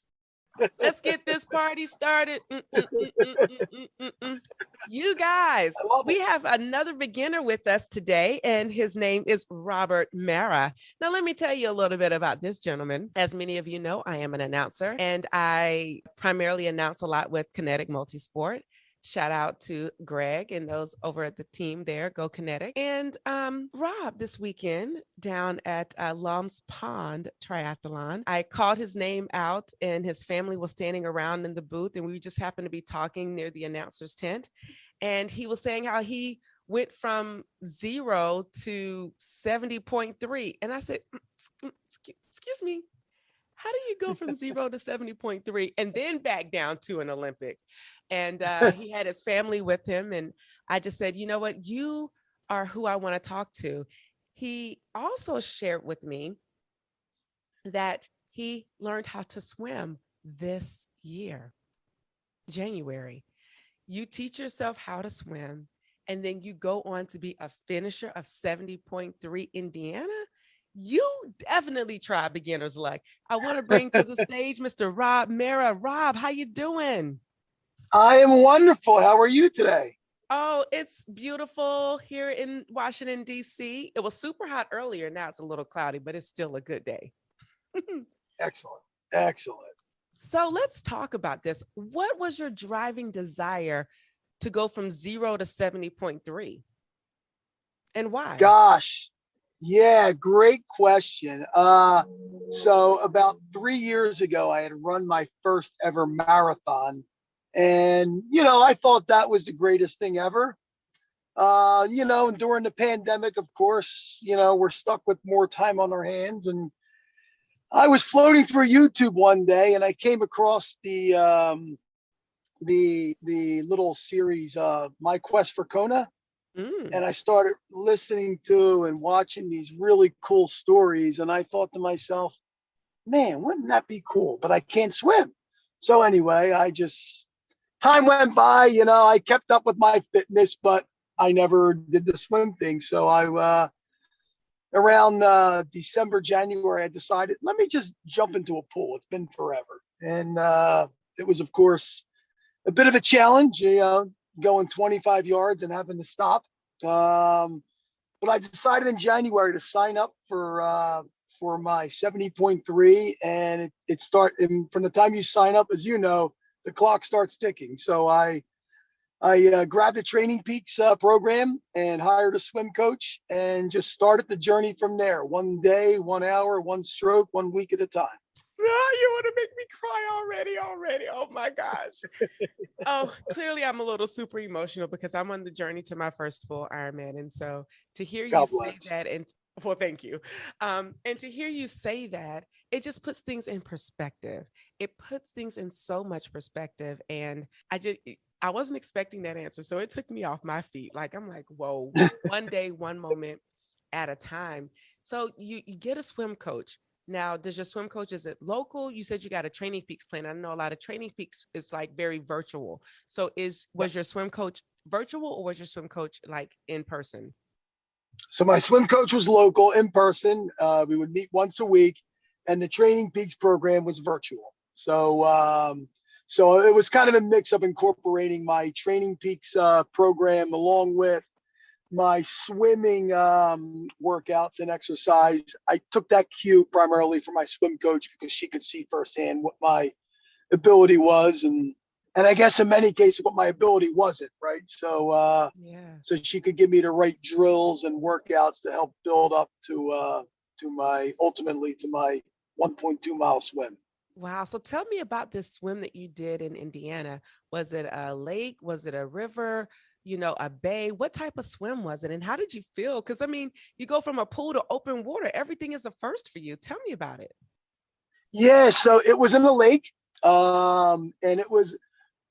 Let's get this party started. You you guys. I love We it. have another beginner with us today, and his name is Robert Mara. Now, let me tell you a little bit about this gentleman. As many of you know, I am an announcer, and I primarily announce a lot with Kinetic Multisport. Shout out to Greg and those over at the team there, Go Kinetic. And Rob, this weekend down at Lum's Pond Triathlon, I called his name out and his family was standing around in the booth, and we just happened to be talking near the announcer's tent. And he was saying how he went from 0 to 70.3. And I said, excuse me, how do you go from 0 to 70.3 and then back down to an Olympic? And he had his family with him. And I just said, you know what? You are who I want to talk to. He also shared with me that he learned how to swim this year, January. You teach yourself how to swim, and then you go on to be a finisher of 70.3 Indiana. You definitely try beginner's luck. I want to bring to the stage Mr. Rob Mara. Rob, how you doing? I am wonderful. How are you today? Oh, it's beautiful here in Washington, D.C. It was super hot earlier. Now it's a little cloudy, but it's still a good day. Excellent. Excellent. So let's talk about this. What was your driving desire to go from 0 to 70.3? And why? Gosh. Yeah, great question. So about 3 years ago, I had run my first ever marathon. And, I thought that was the greatest thing ever. And during the pandemic, of course, we're stuck with more time on our hands. And I was floating through YouTube one day and I came across the little series, My Quest for Kona. And I started listening to and watching these really cool stories. And I thought to myself, man, wouldn't that be cool? But I can't swim. So anyway, time went by, I kept up with my fitness, but I never did the swim thing. So around December, January, I decided, let me just jump into a pool. It's been forever. And it was, of course, a bit of a challenge, going 25 yards and having to stop. But I decided in January to sign up for my 70.3, and and from the time you sign up, as you know, the clock starts ticking. So I grabbed the Training Peaks program and hired a swim coach and just started the journey from there. 1 day, 1 hour, 1 stroke, 1 week at a time. Oh, you want to make me cry already. Oh my gosh. Oh, clearly I'm a little super emotional because I'm on the journey to my first full Ironman. And so to hear you say that, and well, thank you. And to hear you say that, it just puts things in perspective. It puts things in so much perspective. And I wasn't expecting that answer. So it took me off my feet. I'm like, whoa, 1 day, 1 moment at a time. So you get a swim coach. Now, does your swim coach, is it local? You said you got a Training Peaks plan. I know a lot of Training Peaks is very virtual. So was your swim coach virtual or was your swim coach in person? So my swim coach was local, in person. We would meet once a week, and the Training Peaks program was virtual. So it was kind of a mix of incorporating my Training Peaks program along with my swimming workouts and exercise. I took that cue primarily from my swim coach because she could see firsthand what my ability was, and I guess in many cases what my ability wasn't, right? So so she could give me the right drills and workouts to help build up to my 1.2 mile swim. Wow. So tell me about this swim that you did in Indiana. Was it a lake? Was it a river? A bay? What type of swim was it? And how did you feel? Because you go from a pool to open water. Everything is a first for you. Tell me about it. Yeah, so it was in a lake. And it was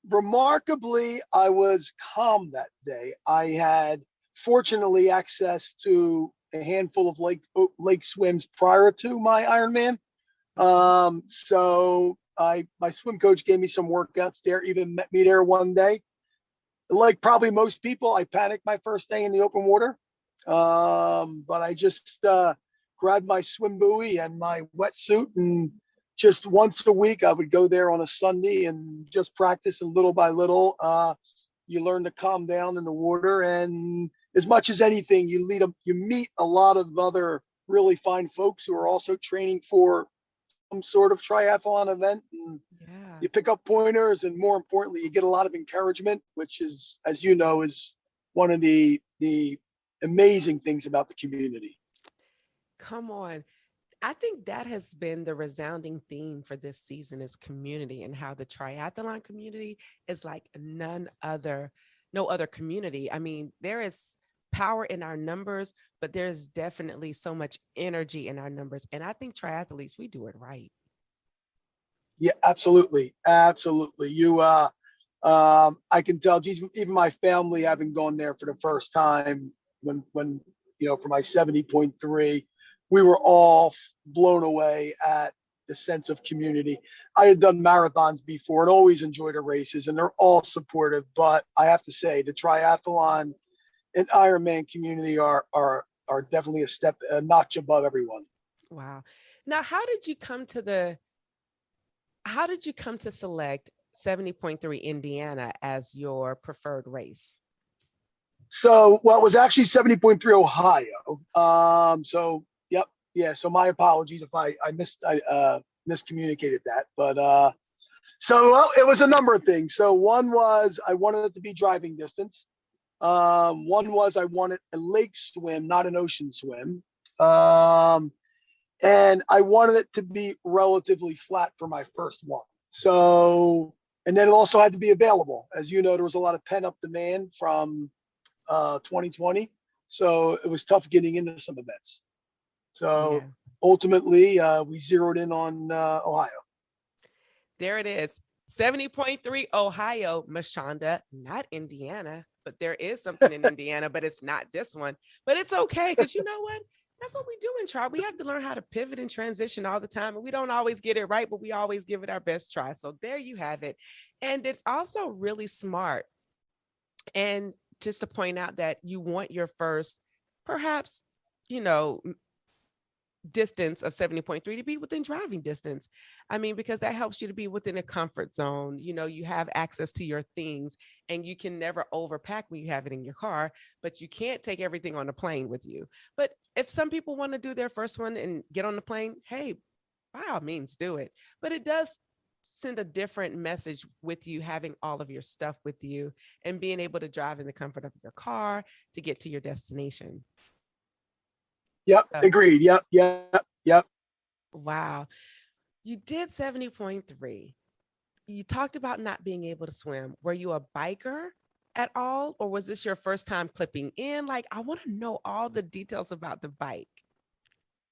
remarkably, I was calm that day. I had fortunately access to a handful of lake swims prior to my Ironman. So my swim coach gave me some workouts there, even met me there one day. Like probably most people, I panicked my first day in the open water. But I just grabbed my swim buoy and my wetsuit, and just once a week I would go there on a Sunday and just practice, and little by little, You learn to calm down in the water, and as much as anything, you meet a lot of other really fine folks who are also training for some sort of triathlon event. And Yeah. you pick up pointers, and more importantly, you get a lot of encouragement, which is, as you know, is one of the amazing things about the community. Come on. I think that has been the resounding theme for this season is community, and how the triathlon community is like no other community. I mean, there is power in our numbers, but there's definitely so much energy in our numbers. And I think triathletes, we do it right. Yeah, absolutely. Absolutely. I can tell, geez, even my family, having gone there for the first time when, for my 70.3, we were all blown away at the sense of community. I had done marathons before and always enjoyed the races, and they're all supportive. But I have to say, the triathlon and Ironman community are definitely a notch above everyone. Wow. Now, how did you come to select 70.3 Indiana as your preferred race? So, well, it was actually 70.3 Ohio. So, yep. Yeah. So my apologies if I miscommunicated that. But well, it was a number of things. So one was I wanted it to be driving distance. One was I wanted a lake swim, not an ocean swim. And I wanted it to be relatively flat for my first one. So, and then it also had to be available. As you know, there was a lot of pent up demand from 2020. So it was tough getting into some events. So ultimately, we zeroed in on Ohio. There it is. 70.3 Ohio, Mashonda, not Indiana, but there is something in Indiana, but it's not this one. But it's okay, because you know what? That's what we do in tri. We have to learn how to pivot and transition all the time. And we don't always get it right, but we always give it our best try. So there you have it. And it's also really smart. And just to point out that you want your first, perhaps, distance of 70.3 to be within driving distance. I mean, because that helps you to be within a comfort zone. You have access to your things, and you can never overpack when you have it in your car, but you can't take everything on the plane with you. But if some people want to do their first one and get on the plane, hey, by all means do it. But it does send a different message with you having all of your stuff with you and being able to drive in the comfort of your car to get to your destination. Yep. So, agreed. Yep. Wow. You did 70.3. You talked about not being able to swim. Were you a biker at all? Or was this your first time clipping in? Like, I want to know all the details about the bike.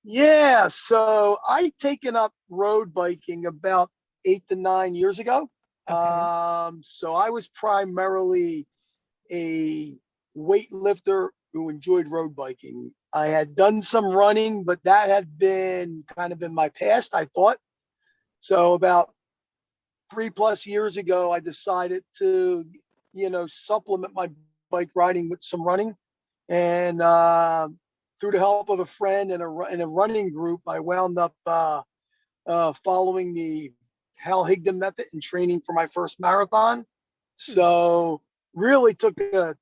Yeah. So I taken up road biking about 8 to 9 years ago. Okay. So I was primarily a weightlifter who enjoyed road biking. I had done some running, but that had been kind of in my past, I thought. So about 3+ years ago, I decided to, supplement my bike riding with some running. And through the help of a friend and a running group, I wound up following the Hal Higdon method and training for my first marathon. So really took a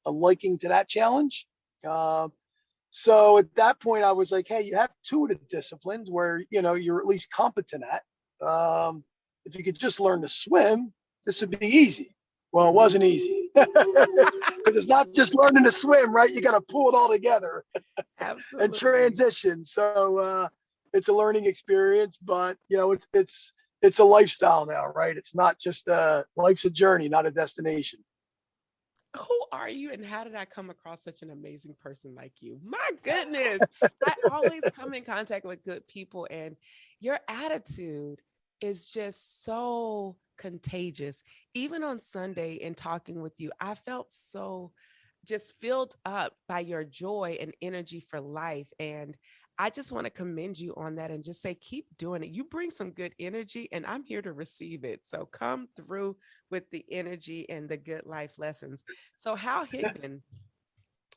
liking to that challenge. So at that point, I was like, hey, you have two of the disciplines where you're at least competent at. If you could just learn to swim, this would be easy. Well, it wasn't easy because it's not just learning to swim, right? You got to pull it all together and transition. So it's a learning experience, but it's a lifestyle now, right? It's not just life's a journey, not a destination. Who are you, and how did I come across such an amazing person like you? My goodness, I always come in contact with good people, and your attitude is just so contagious. Even on Sunday in talking with you, I felt so just filled up by your joy and energy for life. And I just want to commend you on that and just say, keep doing it. You bring some good energy, and I'm here to receive it. So come through with the energy and the good life lessons. So Hal Higdon,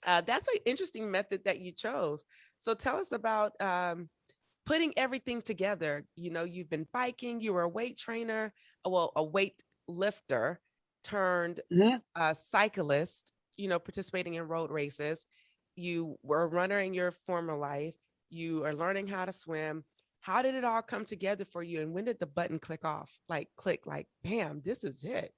that's an interesting method that you chose. So tell us about putting everything together. You've been biking, you were a weight trainer, a weight lifter, turned Mhm. a cyclist, participating in road races. You were a runner in your former life. You are learning how to swim. How did it all come together for you? And when did the button click off? Like click, like, bam, this is it.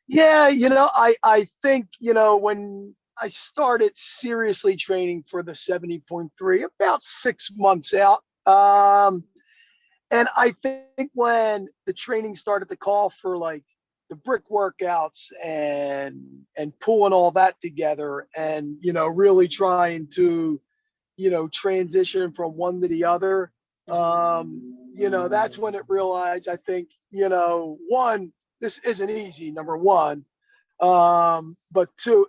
Yeah, I think, when I started seriously training for the 70.3, about 6 months out. And I think when the training started to call for like the brick workouts and pulling all that together and, really trying to, transition from one to the other, that's when it realized, I think, one, this isn't easy, number one. But two,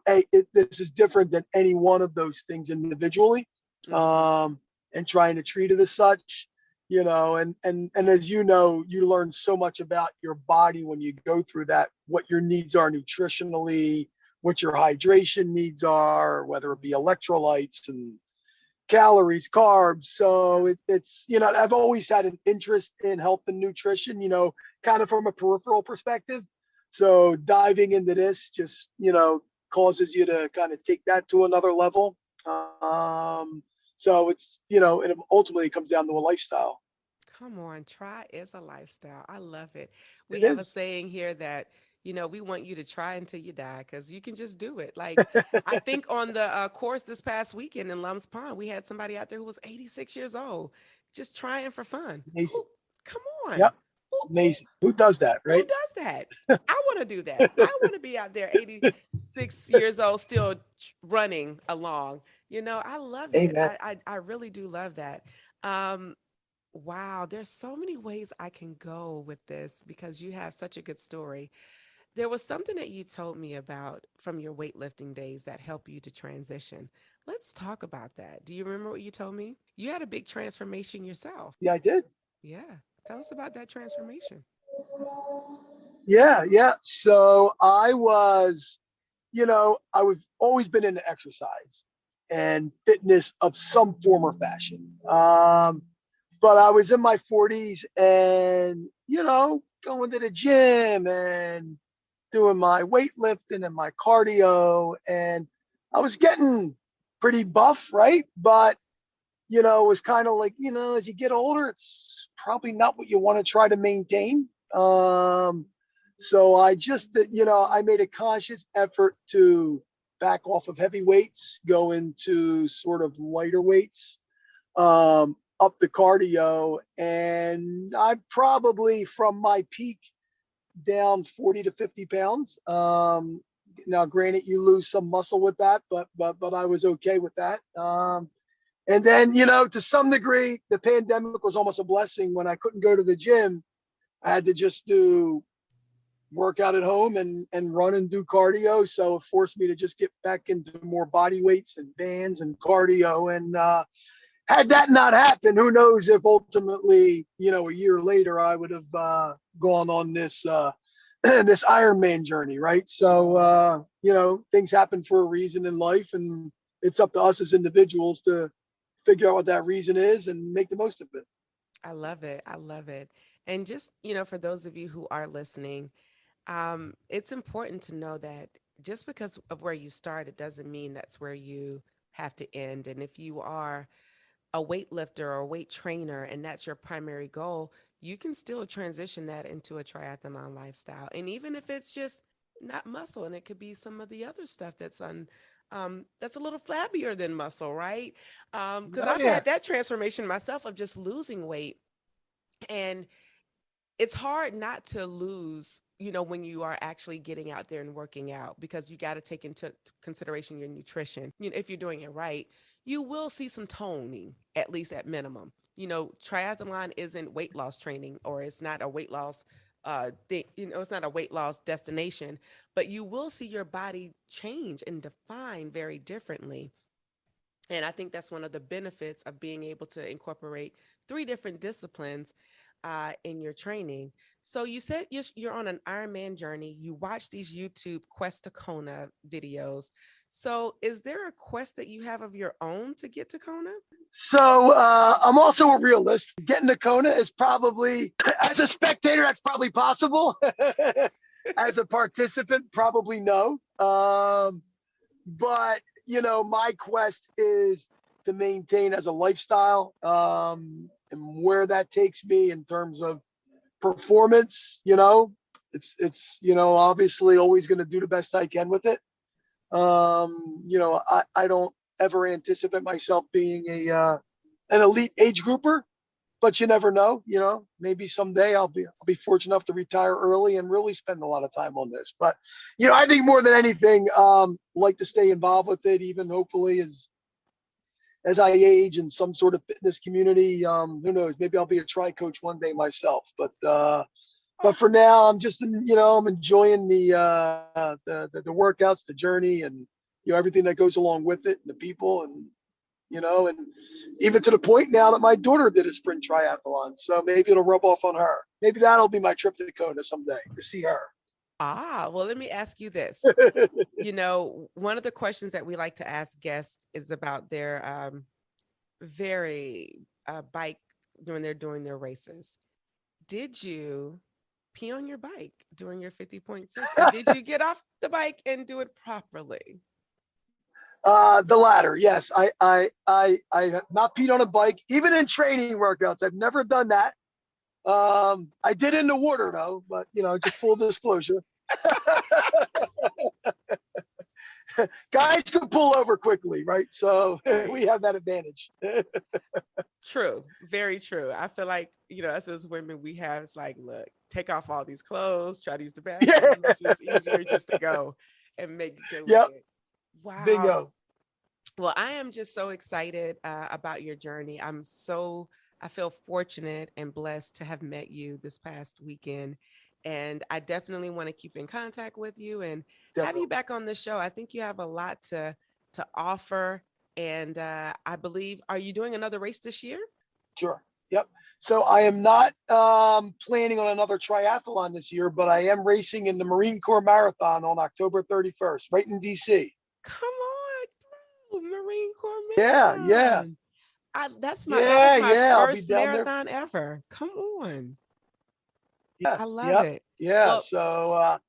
this is different than any one of those things individually. And trying to treat it as such, and as you learn so much about your body when you go through that, what your needs are nutritionally, what your hydration needs are, whether it be electrolytes and calories, carbs. So it's I've always had an interest in health and nutrition, kind of from a peripheral perspective. So diving into this just, causes you to kind of take that to another level. So it's, and it ultimately comes down to a lifestyle. Come on, try is a lifestyle. I love it. We It have a is. saying here that, we want you to try until you die because you can just do it. Like, I think on the course this past weekend in Lum's Pond, we had somebody out there who was 86 years old, just trying for fun. Amazing. Come on. Yep. Who, Amazing. Who does that, who right? does that? I want to do that. I want to be out there 86 years old, still running along. I love it. Amen. I really do love that. Um, wow, there's so many ways I can go with this because you have such a good story. There was something that you told me about from your weightlifting days that helped you to transition. Let's talk about that. Do you remember what you told me? You had a big transformation yourself. Yeah, I did. Yeah. Tell us about that transformation. Yeah, yeah. So I was always been into exercise and fitness of some form or fashion. But I was in my 40s and, going to the gym and doing my weightlifting and my cardio. And I was getting pretty buff, right? But, it was kind of like, as you get older, it's probably not what you want to try to maintain. So I just, I made a conscious effort to back off of heavy weights, go into sort of lighter weights, up the cardio. And I probably from my peak down 40 to 50 pounds. Now, granted, you lose some muscle with that, but I was okay with that. And then, to some degree, the pandemic was almost a blessing when I couldn't go to the gym. I had to just do work out at home and run and do cardio. So it forced me to just get back into more body weights and bands and cardio. And had that not happened, who knows if ultimately, a year later, I would have gone on this this Ironman journey, right? So things happen for a reason in life, and it's up to us as individuals to figure out what that reason is and make the most of it. I love it. I love it. And just, for those of you who are listening, it's important to know that just because of where you started doesn't mean that's where you have to end. And if you are a weightlifter or a weight trainer and that's your primary goal, you can still transition that into a triathlon lifestyle. And even if it's just not muscle, and it could be some of the other stuff that's a little flabbier than muscle, right? Because Oh I've yeah. had that transformation myself of just losing weight, and it's hard not to lose, when you are actually getting out there and working out because you got to take into consideration your nutrition. If you're doing it right, you will see some toning, at least at minimum. Triathlon isn't weight loss training, or it's not a weight loss thing, it's not a weight loss destination, but you will see your body change and define very differently. And I think that's one of the benefits of being able to incorporate three different disciplines in your training. So you said you're on an Ironman journey. You watch these YouTube Quest to Kona videos. So is there a quest that you have of your own to get to Kona? So I'm also a realist. Getting to Kona is probably, as a spectator, that's probably possible. As a participant, probably no. But, you know, my quest is to maintain as a lifestyle, and where that takes me in terms of performance, you know, it's, you know, obviously always going to do the best I can with it. You know, I don't ever anticipate myself being an elite age grouper, but you never know, you know, maybe someday I'll be fortunate enough to retire early and really spend a lot of time on this. But, you know, I think more than anything, like to stay involved with it, even hopefully as I age in some sort of fitness community. Who knows, maybe I'll be a tri coach one day myself, but for now, I'm just, you know, I'm enjoying the workouts, the journey, and, you know, everything that goes along with it, and the people, and, you know, and even to the point now that my daughter did a sprint triathlon. So maybe it'll rub off on her. Maybe that'll be my trip to Dakota someday, to see her. Well, let me ask you this. You know, one of the questions that we like to ask guests is about their bike when they're doing their races. Did you pee on your bike during your 50.6? Or did you get off the bike and do it properly? The latter, yes. I have not peed on a bike, even in training workouts. I've never done that. I did in the water though, but, you know, just full disclosure. Guys can pull over quickly, right? So we have that advantage. True, very true. I feel like, you know, us as women, we have, it's like, look, take off all these clothes, try to use the bathroom. Yeah. It's just easier just to go and make it. Yep. With it. Wow. Bingo. Well, I am just so excited about your journey. I feel fortunate and blessed to have met you this past weekend. And I definitely want to keep in contact with you and have you back on the show. I think you have a lot to offer. And I believe, are you doing another race this year? Sure. Yep. So I am not planning on another triathlon this year, but I am racing in the Marine Corps Marathon on October 31st, right in DC. Come on, Marine Corps Marathon. Yeah. That's my first marathon there. ever. Come on. Yeah, I love it. Yeah. Well, so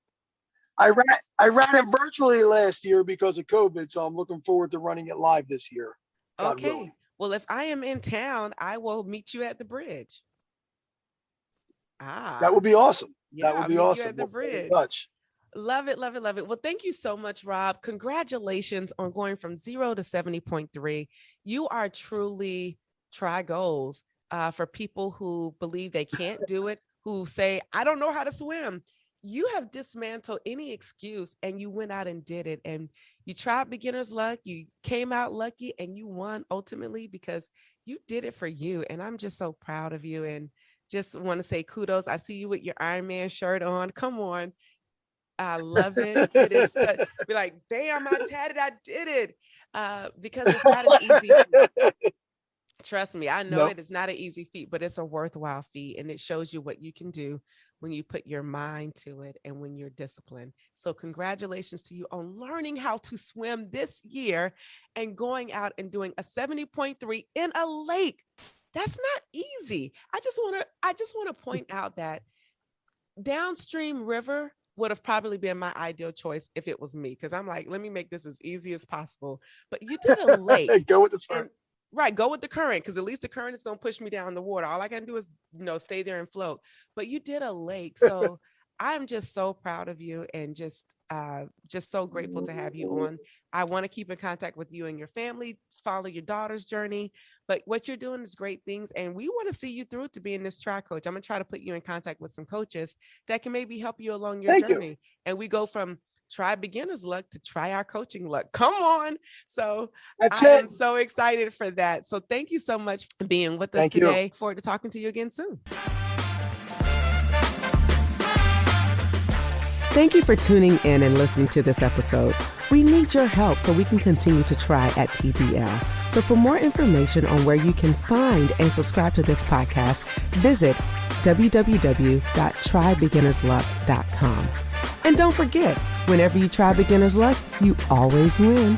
I ran it virtually last year because of COVID. So I'm looking forward to running it live this year. Okay. Willing. Well, if I am in town, I will meet you at the bridge. That would be awesome. Yeah, that would be awesome. At the bridge. Love it, love it, love it. Well, thank you so much, Rob. Congratulations on going from 0 to 70.3. You are truly try goals for people who believe they can't do it, who say, I don't know how to swim. You have dismantled any excuse and you went out and did it. And you tried beginner's luck. You came out lucky and you won ultimately because you did it for you. And I'm just so proud of you and just want to say kudos. I see you with your Iron Man shirt on. Come on. I love it. It is be like, damn, I tatted, I did it. Because it's not an easy feat. Trust me, I know it is not an easy feat, but it's a worthwhile feat. And it shows you what you can do when you put your mind to it and when you're disciplined. So congratulations to you on learning how to swim this year and going out and doing a 70.3 in a lake. That's not easy. I just want to point out that downstream river would have probably been my ideal choice if it was me. Cause I'm like, let me make this as easy as possible. But you did a lake. Go with the current. Right. Go with the current. Cause at least the current is going to push me down the water. All I can do is, stay there and float, but you did a lake. So I'm just so proud of you and just so grateful to have you on. I want to keep in contact with you and your family, follow your daughter's journey, but what you're doing is great things. And we want to see you through to being this tri coach. I'm going to try to put you in contact with some coaches that can maybe help you along your journey. And we go from try beginner's luck to try our coaching luck. Come on. So I'm so excited for that. So thank you so much for being with us today. Look forward to talking to you again soon. Thank you for tuning in and listening to this episode. We need your help so we can continue to try at TBL. So for more information on where you can find and subscribe to this podcast, visit www.trybeginnersluck.com. And don't forget, whenever you try beginner's luck, you always win.